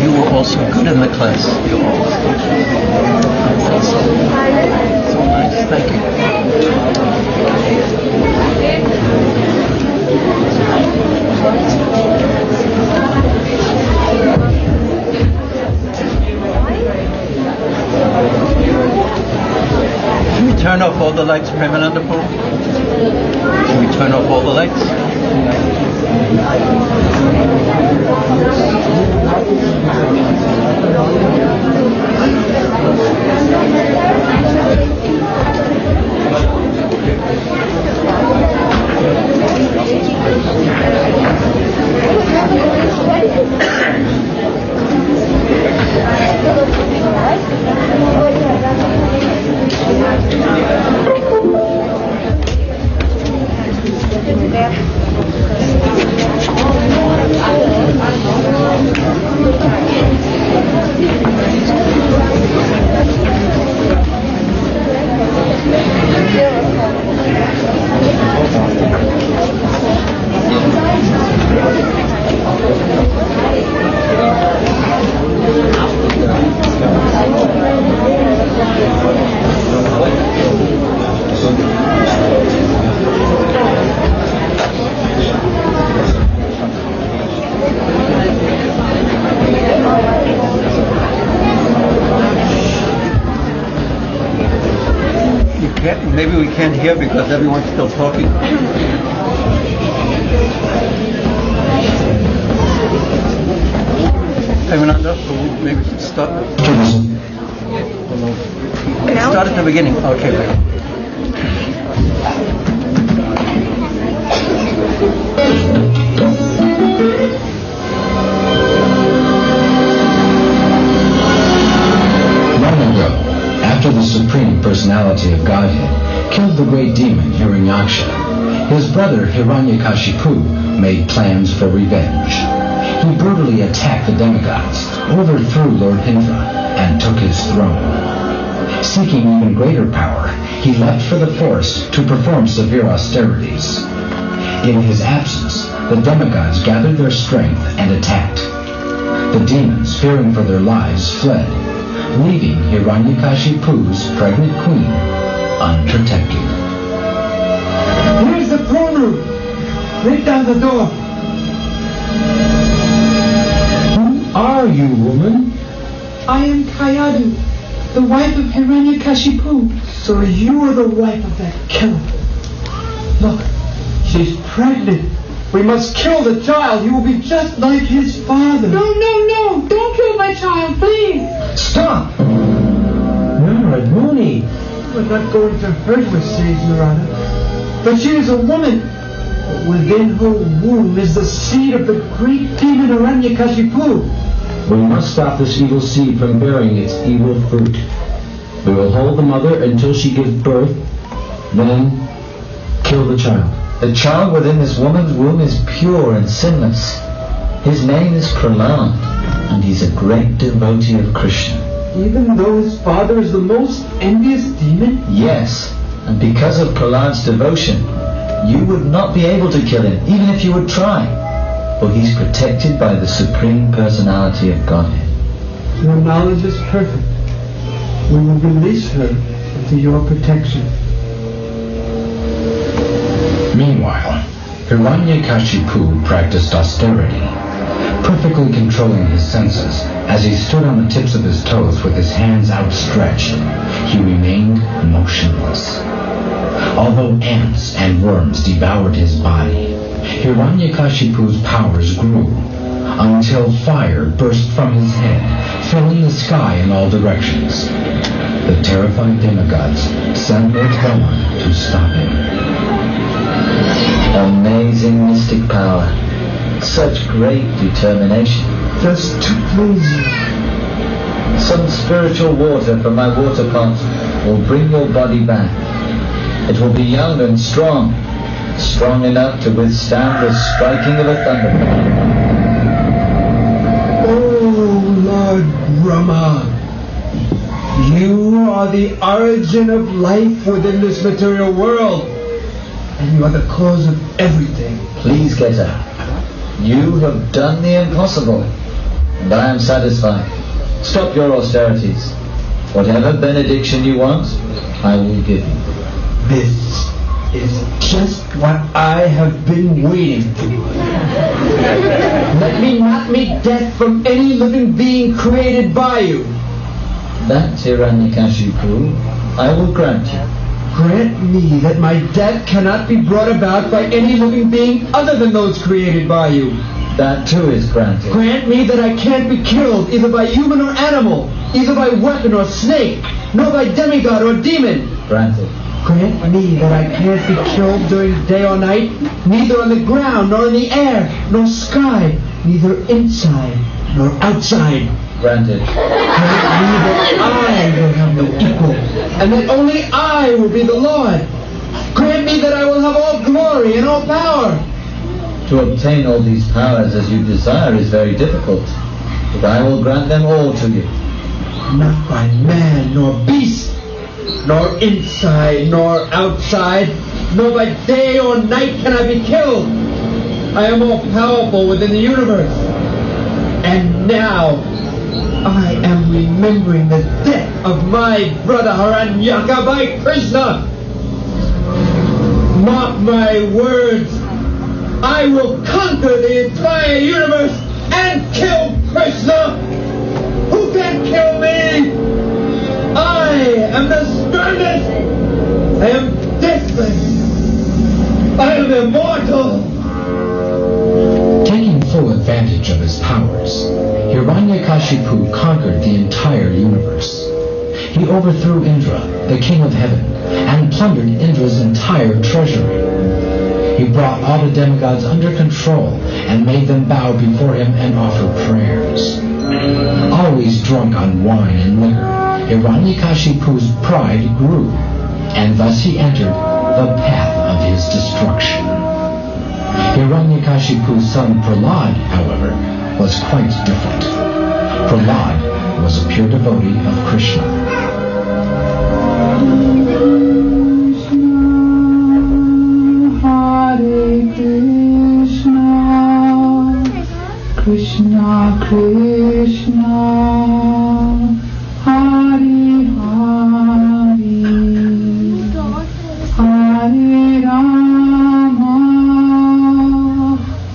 S1: You were also good in the class. You always did. So nice. Thank you. Can we turn off all the lights, Premananda Prabhu? Can we turn off all the lights? can't hear because everyone's still talking. Anyone else? Maybe we should start. Start at the beginning. Okay, wait.
S3: Long ago, after the Supreme Personality of Godhead killed the great demon Hiranyaksha, his brother Hiranyakashipu made plans for revenge. He brutally attacked the demigods, overthrew Lord Indra, and took his throne. Seeking even greater power, he left for the forest to perform severe austerities. In his absence, the demigods gathered their strength and attacked. The demons, fearing for their lives, fled, leaving Hiranyakashipu's pregnant queen unprotected.
S4: Where's the throne room? Break down the door. Who are you, woman? I am Kayadu, the wife of Hiranyakashipu. So you are the wife of that killer. Look, she's pregnant. We must kill the child. He will be just like his father. No. Don't kill my child, please.
S3: Stop!
S4: Radmuni. We're not going to hurt her, says Your Honor. But she is a woman. Within her womb is the seed of the great demon Hiranyakashipu.
S3: We must stop this evil seed from bearing its evil fruit. We will hold the mother until she gives birth, then kill the child.
S5: The child within this woman's womb is pure and sinless. His name is Prahlad, and he's a great devotee of Krishna.
S4: Even though his father is the most envious demon?
S5: Yes, and because of Prahlad's devotion, you would not be able to kill him, even if you would try, for he's protected by the Supreme Personality of Godhead.
S4: Your knowledge is perfect. We will release her into your protection.
S3: Meanwhile, Hiranyakashipu practiced austerity, perfectly controlling his senses. As he stood on the tips of his toes with his hands outstretched, he remained motionless. Although ants and worms devoured his body, Hiranyakashipu's powers grew until fire burst from his head, filling the sky in all directions. The terrified demigods sent their Brahman to stop him.
S5: Amazing mystic power. Such great determination.
S4: Just to please you.
S5: Some spiritual water from my water pot will bring your body back. It will be young and strong enough to withstand the striking of a thunderbolt.
S4: Oh, Lord Brahma, you are the origin of life within this material world, and you are the cause of everything.
S5: Please get up. You have done the impossible, and I am satisfied. Stop your austerities. Whatever benediction you want, I will give you.
S4: This is just what I have been waiting for. Let me not meet death from any living being created by you.
S5: That, Hiranyakashipu, I will grant you.
S4: Grant me that my death cannot be brought about by any living being other than those created by you.
S5: That too is granted.
S4: Grant me that I can't be killed either by human or animal, either by weapon or snake, nor by demigod or demon.
S5: Granted.
S4: Grant me that I can't be killed during day or night, neither on the ground nor in the air, nor sky, neither inside nor outside.
S5: Granted.
S4: Grant me that I will have no equal, and that only I will be the Lord. Grant me that I will have all glory and all power.
S5: To obtain all these powers as you desire is very difficult, but I will grant them all to you.
S4: Not by man nor beast, nor inside nor outside, nor by day or night can I be killed. I am all powerful within the universe. And now I am remembering the death of my brother Hiranyaka by Krishna. Mark my words. I will conquer the entire universe and kill Krishna. Who can kill me? I am the strongest. I am
S3: advantage of his powers, Hiranyakashipu conquered the entire universe. He overthrew Indra, the king of heaven, and plundered Indra's entire treasury. He brought all the demigods under control and made them bow before him and offer prayers. Always drunk on wine and liquor, Hiranyakashipu's pride grew, and thus he entered the path of his destruction. Hiranyakashipu's son Prahlad, however, was quite different. Prahlad was a pure devotee of Krishna.
S6: Krishna Krishna Hare Hare Hare Rama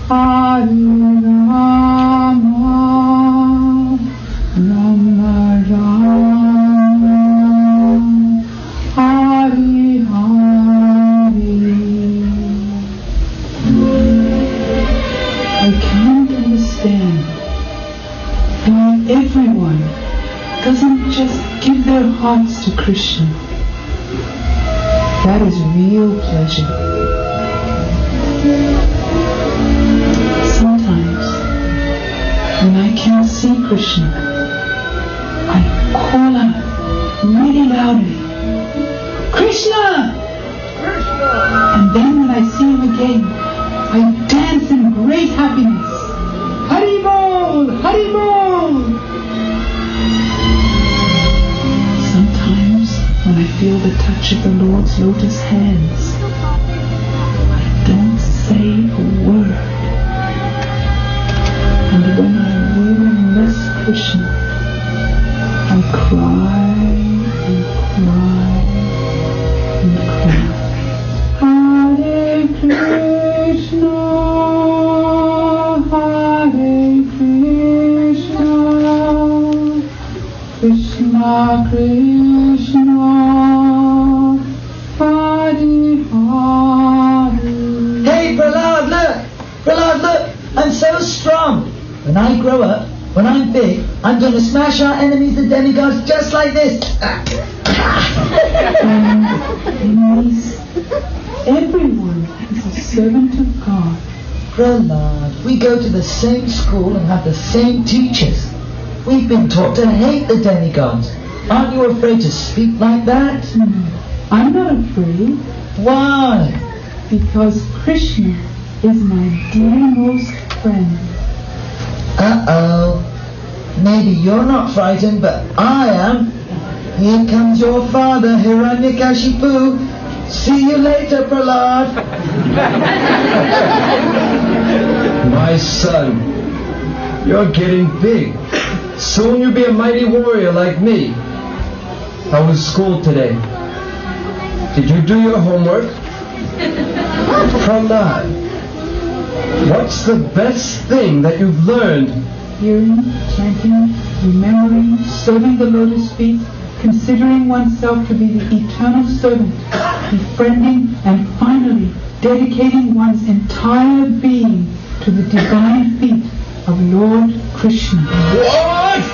S6: Hare Rama Rama Rama Hare Hare. I can't understand why everyone doesn't just give their hearts to Krishna. That is real pleasure. Sometimes, when I can't see Krishna, I call out really loudly, Krishna! And then when I see him again, I dance in great happiness. Haribol! Haribol! Sometimes, when I feel the touch of the Lord's lotus hands, I don't say a word. And when I really miss Krishna, I cry and cry and cry. Hare Krishna, Hare Krishna, Krishna Krishna, Hare Hare.
S5: Hey, Prahlad, look! Prahlad, look! I'm so strong! When I grow up, when I'm big, I'm going to smash our enemies, the demigods, just like this.
S6: Enemies, everyone is a servant of God.
S5: Prahlad, we go to the same school and have the same teachers. We've been taught to hate the demigods. Aren't you afraid to speak like that?
S6: I'm not afraid
S5: Why?
S6: because Krishna is my dearmost friend.
S5: Uh-oh. Maybe you're not frightened, but I am. Here comes your father, Hiranyakashipu. See you later, Prahlad.
S4: My son, you're getting big. Soon you'll be a mighty warrior like me. How was school today? Did you do your homework? Prahlad, what's the best thing that you've learned?
S6: Hearing, chanting, remembering, serving the lotus feet, considering oneself to be the eternal servant, befriending, and finally dedicating one's entire being to the divine feet of Lord Krishna.
S4: What?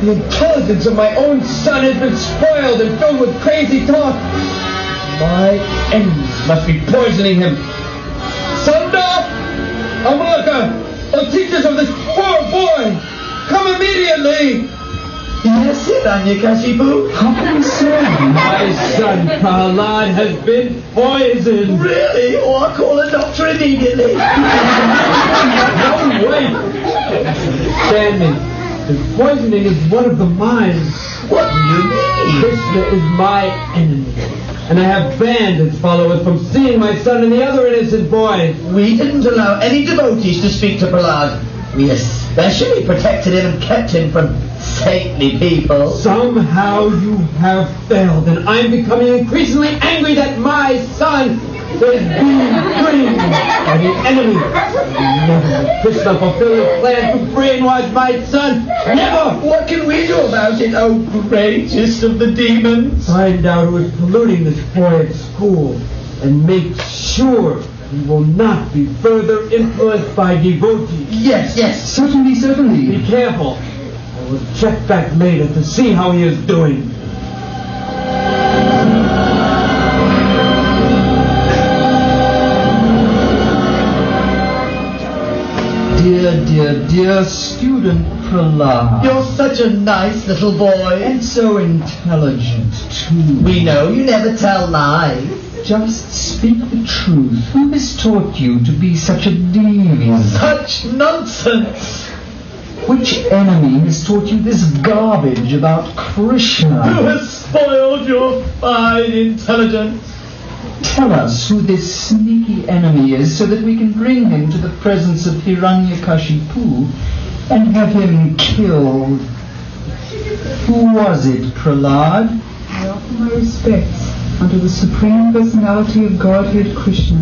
S4: The intelligence of my own son has been spoiled and filled with crazy talk. My enemies must be poisoning him. Sunda! Amalaka! O teachers of this poor boy! Come immediately!
S5: Yes, Hiranyakashipu.
S4: How can you say? My son Prahlad has been poisoned.
S5: Really? Oh, I'll call a doctor immediately.
S4: No, wait! Understand me. The poisoning is one of the mine.
S5: What do you mean?
S4: Krishna is my enemy. And I have banned its followers from seeing my son and the other innocent boys.
S5: We didn't allow any devotees to speak to Prahlad. We especially protected him and kept him from saintly people.
S4: Somehow you have failed, and I'm becoming increasingly angry that my son is being trained by the enemy. Never will Krishna fulfill his plan to brainwash my son. Never!
S5: What can we do about it, oh greatest of the demons?
S4: Find out who is polluting this boy at school and make sure We will not be further influenced by devotees.
S3: Yes, certainly.
S4: Be careful. I will check back later to see how he is doing.
S7: Dear student Prahlad.
S8: You're such a nice little boy.
S7: And so intelligent, too.
S8: We know you never tell lies.
S7: Just speak the truth. Who has taught you to be such a deviant?
S8: Such nonsense.
S7: Which enemy has taught you this garbage about Krishna?
S8: Who has spoiled your fine intelligence?
S7: Tell us who this sneaky enemy is so that we can bring him to the presence of Hiranyakashipu and have him killed. Who was it, Prahlad?
S6: I offer my respects unto the Supreme Personality of Godhead Krishna,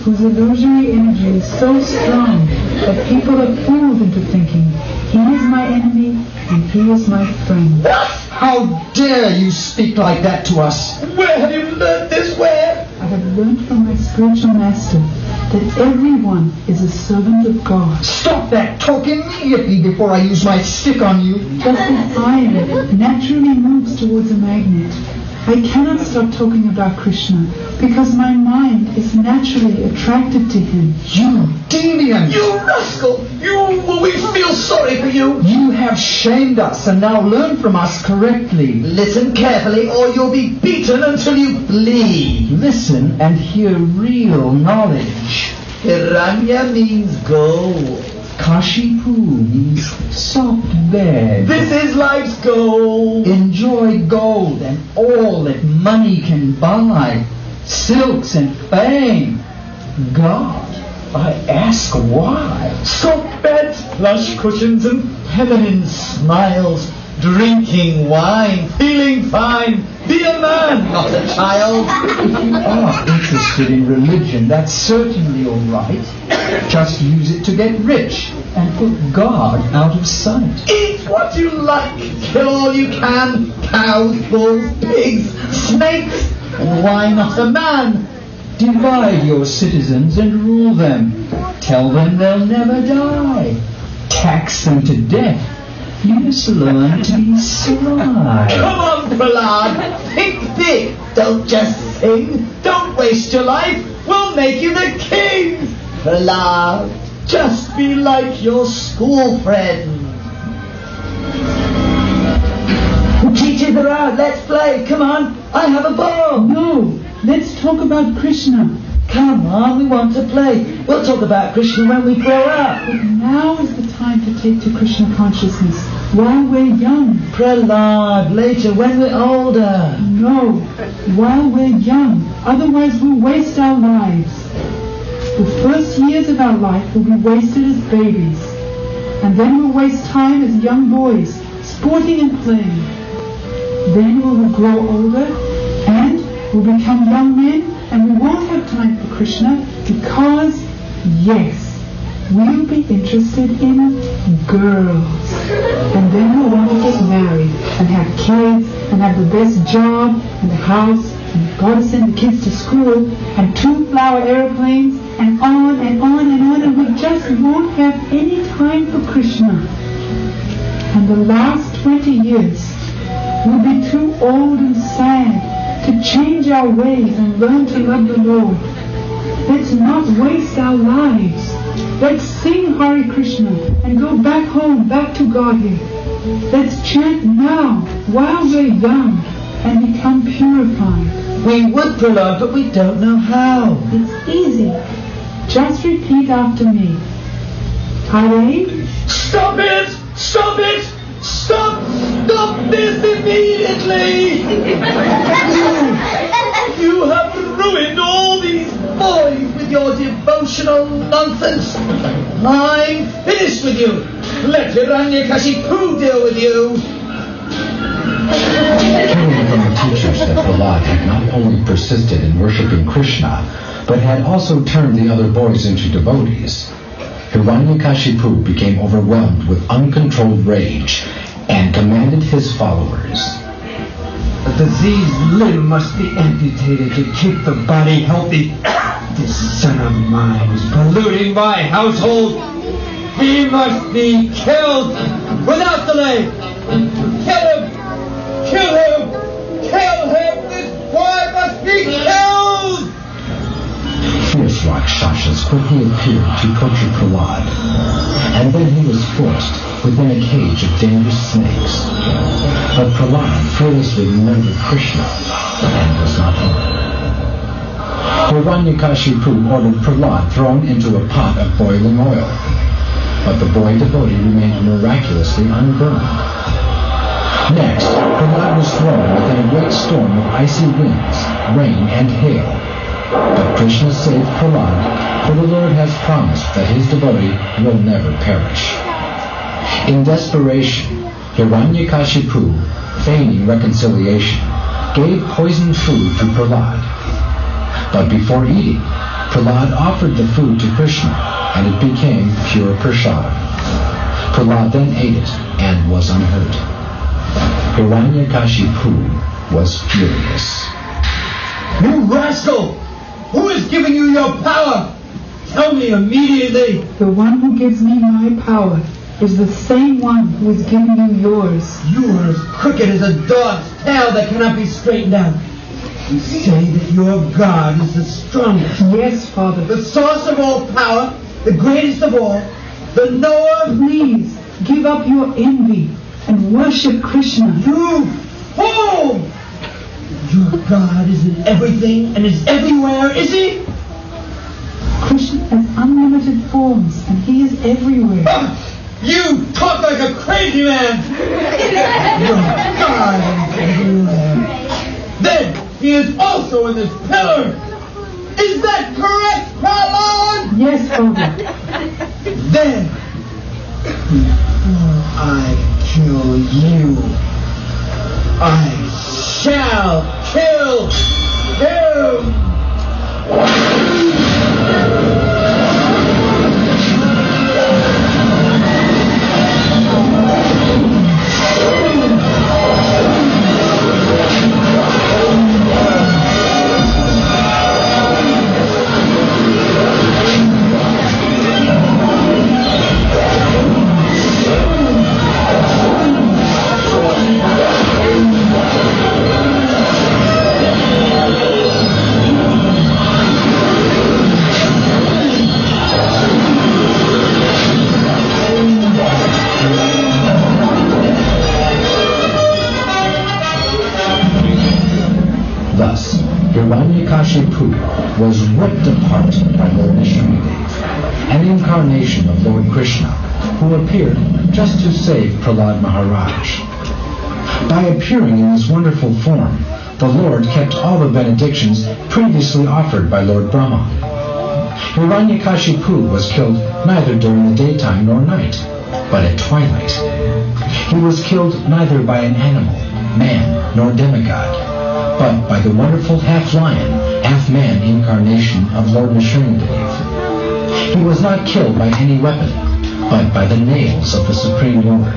S6: whose illusory energy is so strong that people are fooled into thinking he is my enemy and he is my friend.
S7: How dare you speak like that to us?
S8: Where have you learned this? Where?
S6: I have learned from my spiritual master that everyone is a servant of God.
S7: Stop that talk immediately before I use my stick on you.
S6: Just as iron naturally moves towards a magnet, I cannot stop talking about Krishna because my mind is naturally attracted to him.
S7: You deviant!
S8: You rascal! We feel sorry for you.
S7: You have shamed us and now learn from us correctly.
S8: Listen carefully or you'll be beaten until you bleed.
S7: Listen and hear real knowledge.
S8: Hiranya means gold.
S7: Kashipu means soft bed.
S8: This is life's goal.
S7: Enjoy gold and all that money can buy. Silks and fame. God, I ask why.
S8: Soft beds, plush cushions, and feminine smiles. Drinking wine, feeling fine. Be a man, not a child.
S7: If you are interested in religion, that's certainly all right. Just use it to get rich and put God out of sight.
S8: Eat what you like. Kill all you can. Cows, bulls, pigs, snakes. And why not a man?
S7: Divide your citizens and rule them. Tell them they'll never die. Tax them to death. You must learn to be sly.
S8: Come on, Prahlad. Think big. Don't just sing. Don't waste your life. We'll make you the king. Prahlad, just be like your school friend. Teachers are out. Let's play. Come on. I have a ball.
S6: No, let's talk about Krishna.
S8: Come on, we want to play. We'll talk about Krishna when we grow up.
S6: But now is the time to take to Krishna consciousness while we're young.
S8: Prahlad, later when we're older.
S6: No, while we're young. Otherwise we'll waste our lives. The first years of our life will be wasted as babies. And then we'll waste time as young boys, sporting and playing. Then we will grow older and we'll become young men and we won't have time for Krishna because, yes, we'll be interested in girls. And then we'll want to get married and have kids and have the best job and the house and we've got to send the kids to school and 2 flower airplanes and on and on and on, and we just won't have any time for Krishna. And the last 20 years we'll be too old and sad to change our ways and learn to love the Lord. Let's not waste our lives. Let's sing Hare Krishna and go back home, back to Godhead. Let's chant now while we're young and become purified.
S8: We would, Prahlad, but we don't know how.
S6: It's easy. Just repeat after me. Hare.
S8: Stop it! Stop it! Stop! Stop this immediately! You have ruined all these boys with your devotional nonsense. I'm finished with you. Let Hiranyakashipu deal with you.
S3: Hearing from the teachers that Prahlad had not only persisted in worshipping Krishna, but had also turned the other boys into devotees, Hiranyakashipu became overwhelmed with uncontrolled rage and commanded his followers,
S4: The diseased limb must be amputated to keep the body healthy. This son of mine is polluting my household. He must be killed without delay. Kill him! Kill him! Kill him! This boy must be killed!
S3: Fierce Rakshasas quickly appeared to torture Prahlad, and then he was forced within a cage of dangerous snakes. But Prahlad fearlessly remembered Krishna and was not harmed. Hiranyakashipu ordered Prahlad thrown into a pot of boiling oil, but the boy devotee remained miraculously unburned. Next, Prahlad was thrown within a great storm of icy winds, rain, and hail. But Krishna saved Prahlad, for the Lord has promised that his devotee will never perish. In desperation, Hiranyakashipu, feigning reconciliation, gave poisoned food to Prahlad. But before eating, Prahlad offered the food to Krishna, and it became pure prasadam. Prahlad then ate it and was unhurt. Hiranyakashipu was furious.
S4: You rascal! Who is giving you your power? Tell me immediately.
S6: The one who gives me my power is the same one who is giving you yours.
S4: You are as crooked as a dog's tail that cannot be straightened out. You say that your God is the strongest.
S6: Yes, Father.
S4: The source of all power, the greatest of all, the knower.
S6: Please, give up your envy and worship Krishna.
S4: You fool! Your God is in everything and is everywhere, is he?
S6: Krishna has unlimited forms and he is everywhere.
S4: You talk like a crazy man! Your God is everywhere. Then he is also in this pillar. Is that correct, Prahlad?
S6: Yes, Father.
S4: Then, before I kill you, I shall kill him!
S3: Thus, Hiranyakashipu was ripped apart by Lord Nrsimhadev, an incarnation of Lord Krishna, who appeared just to save Prahlad Maharaj. By appearing in this wonderful form, the Lord kept all the benedictions previously offered by Lord Brahma. Hiranyakashipu was killed neither during the daytime nor night, but at twilight. He was killed neither by an animal, man, nor demigod, but by the wonderful half-lion, half-man incarnation of Lord Nrsimhadev. He was not killed by any weapon, but by the nails of the Supreme Lord.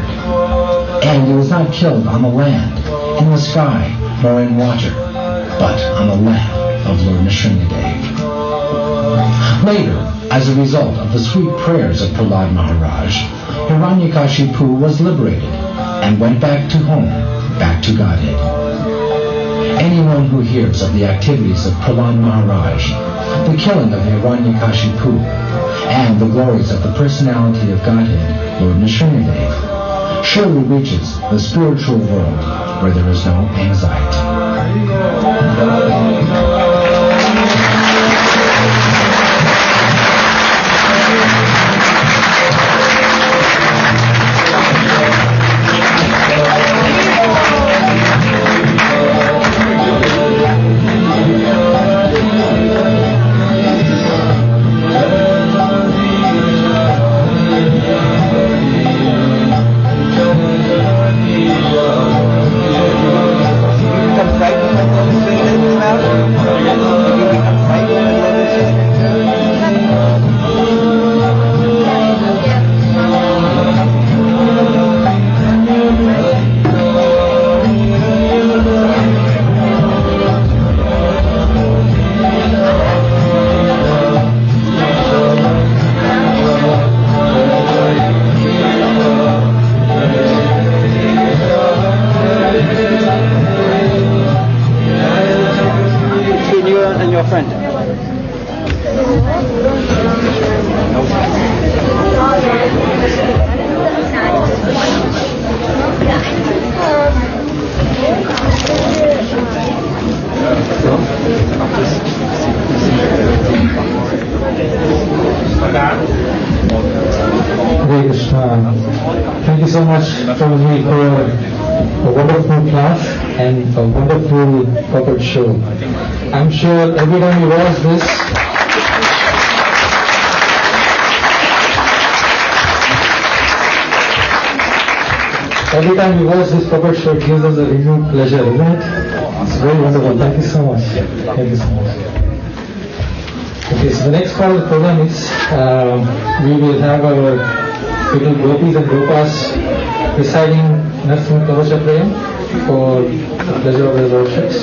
S3: And he was not killed on the land, in the sky, nor in water, but on the lap of Lord Nrsimhadev. Later, as a result of the sweet prayers of Prahlad Maharaj, Hiranyakashipu was liberated and went back to home, back to Godhead. Anyone who hears of the activities of Prahlad Maharaj, the killing of Hiranyakashipu, and the glories of the personality of Godhead, Lord Nrsimhadev, surely reaches the spiritual world where there is no anxiety.
S9: much, Prabhuji, for a wonderful class and a wonderful puppet show. I'm sure every time you watch this, puppet show, it gives us a renewed pleasure, isn't it? It's very wonderful. Thank you so much. Thank you so much. Okay, so the next part of the program is we will have our little gopis and gopas reciting Narasimha Kavacha Prayam for the pleasure of their worships.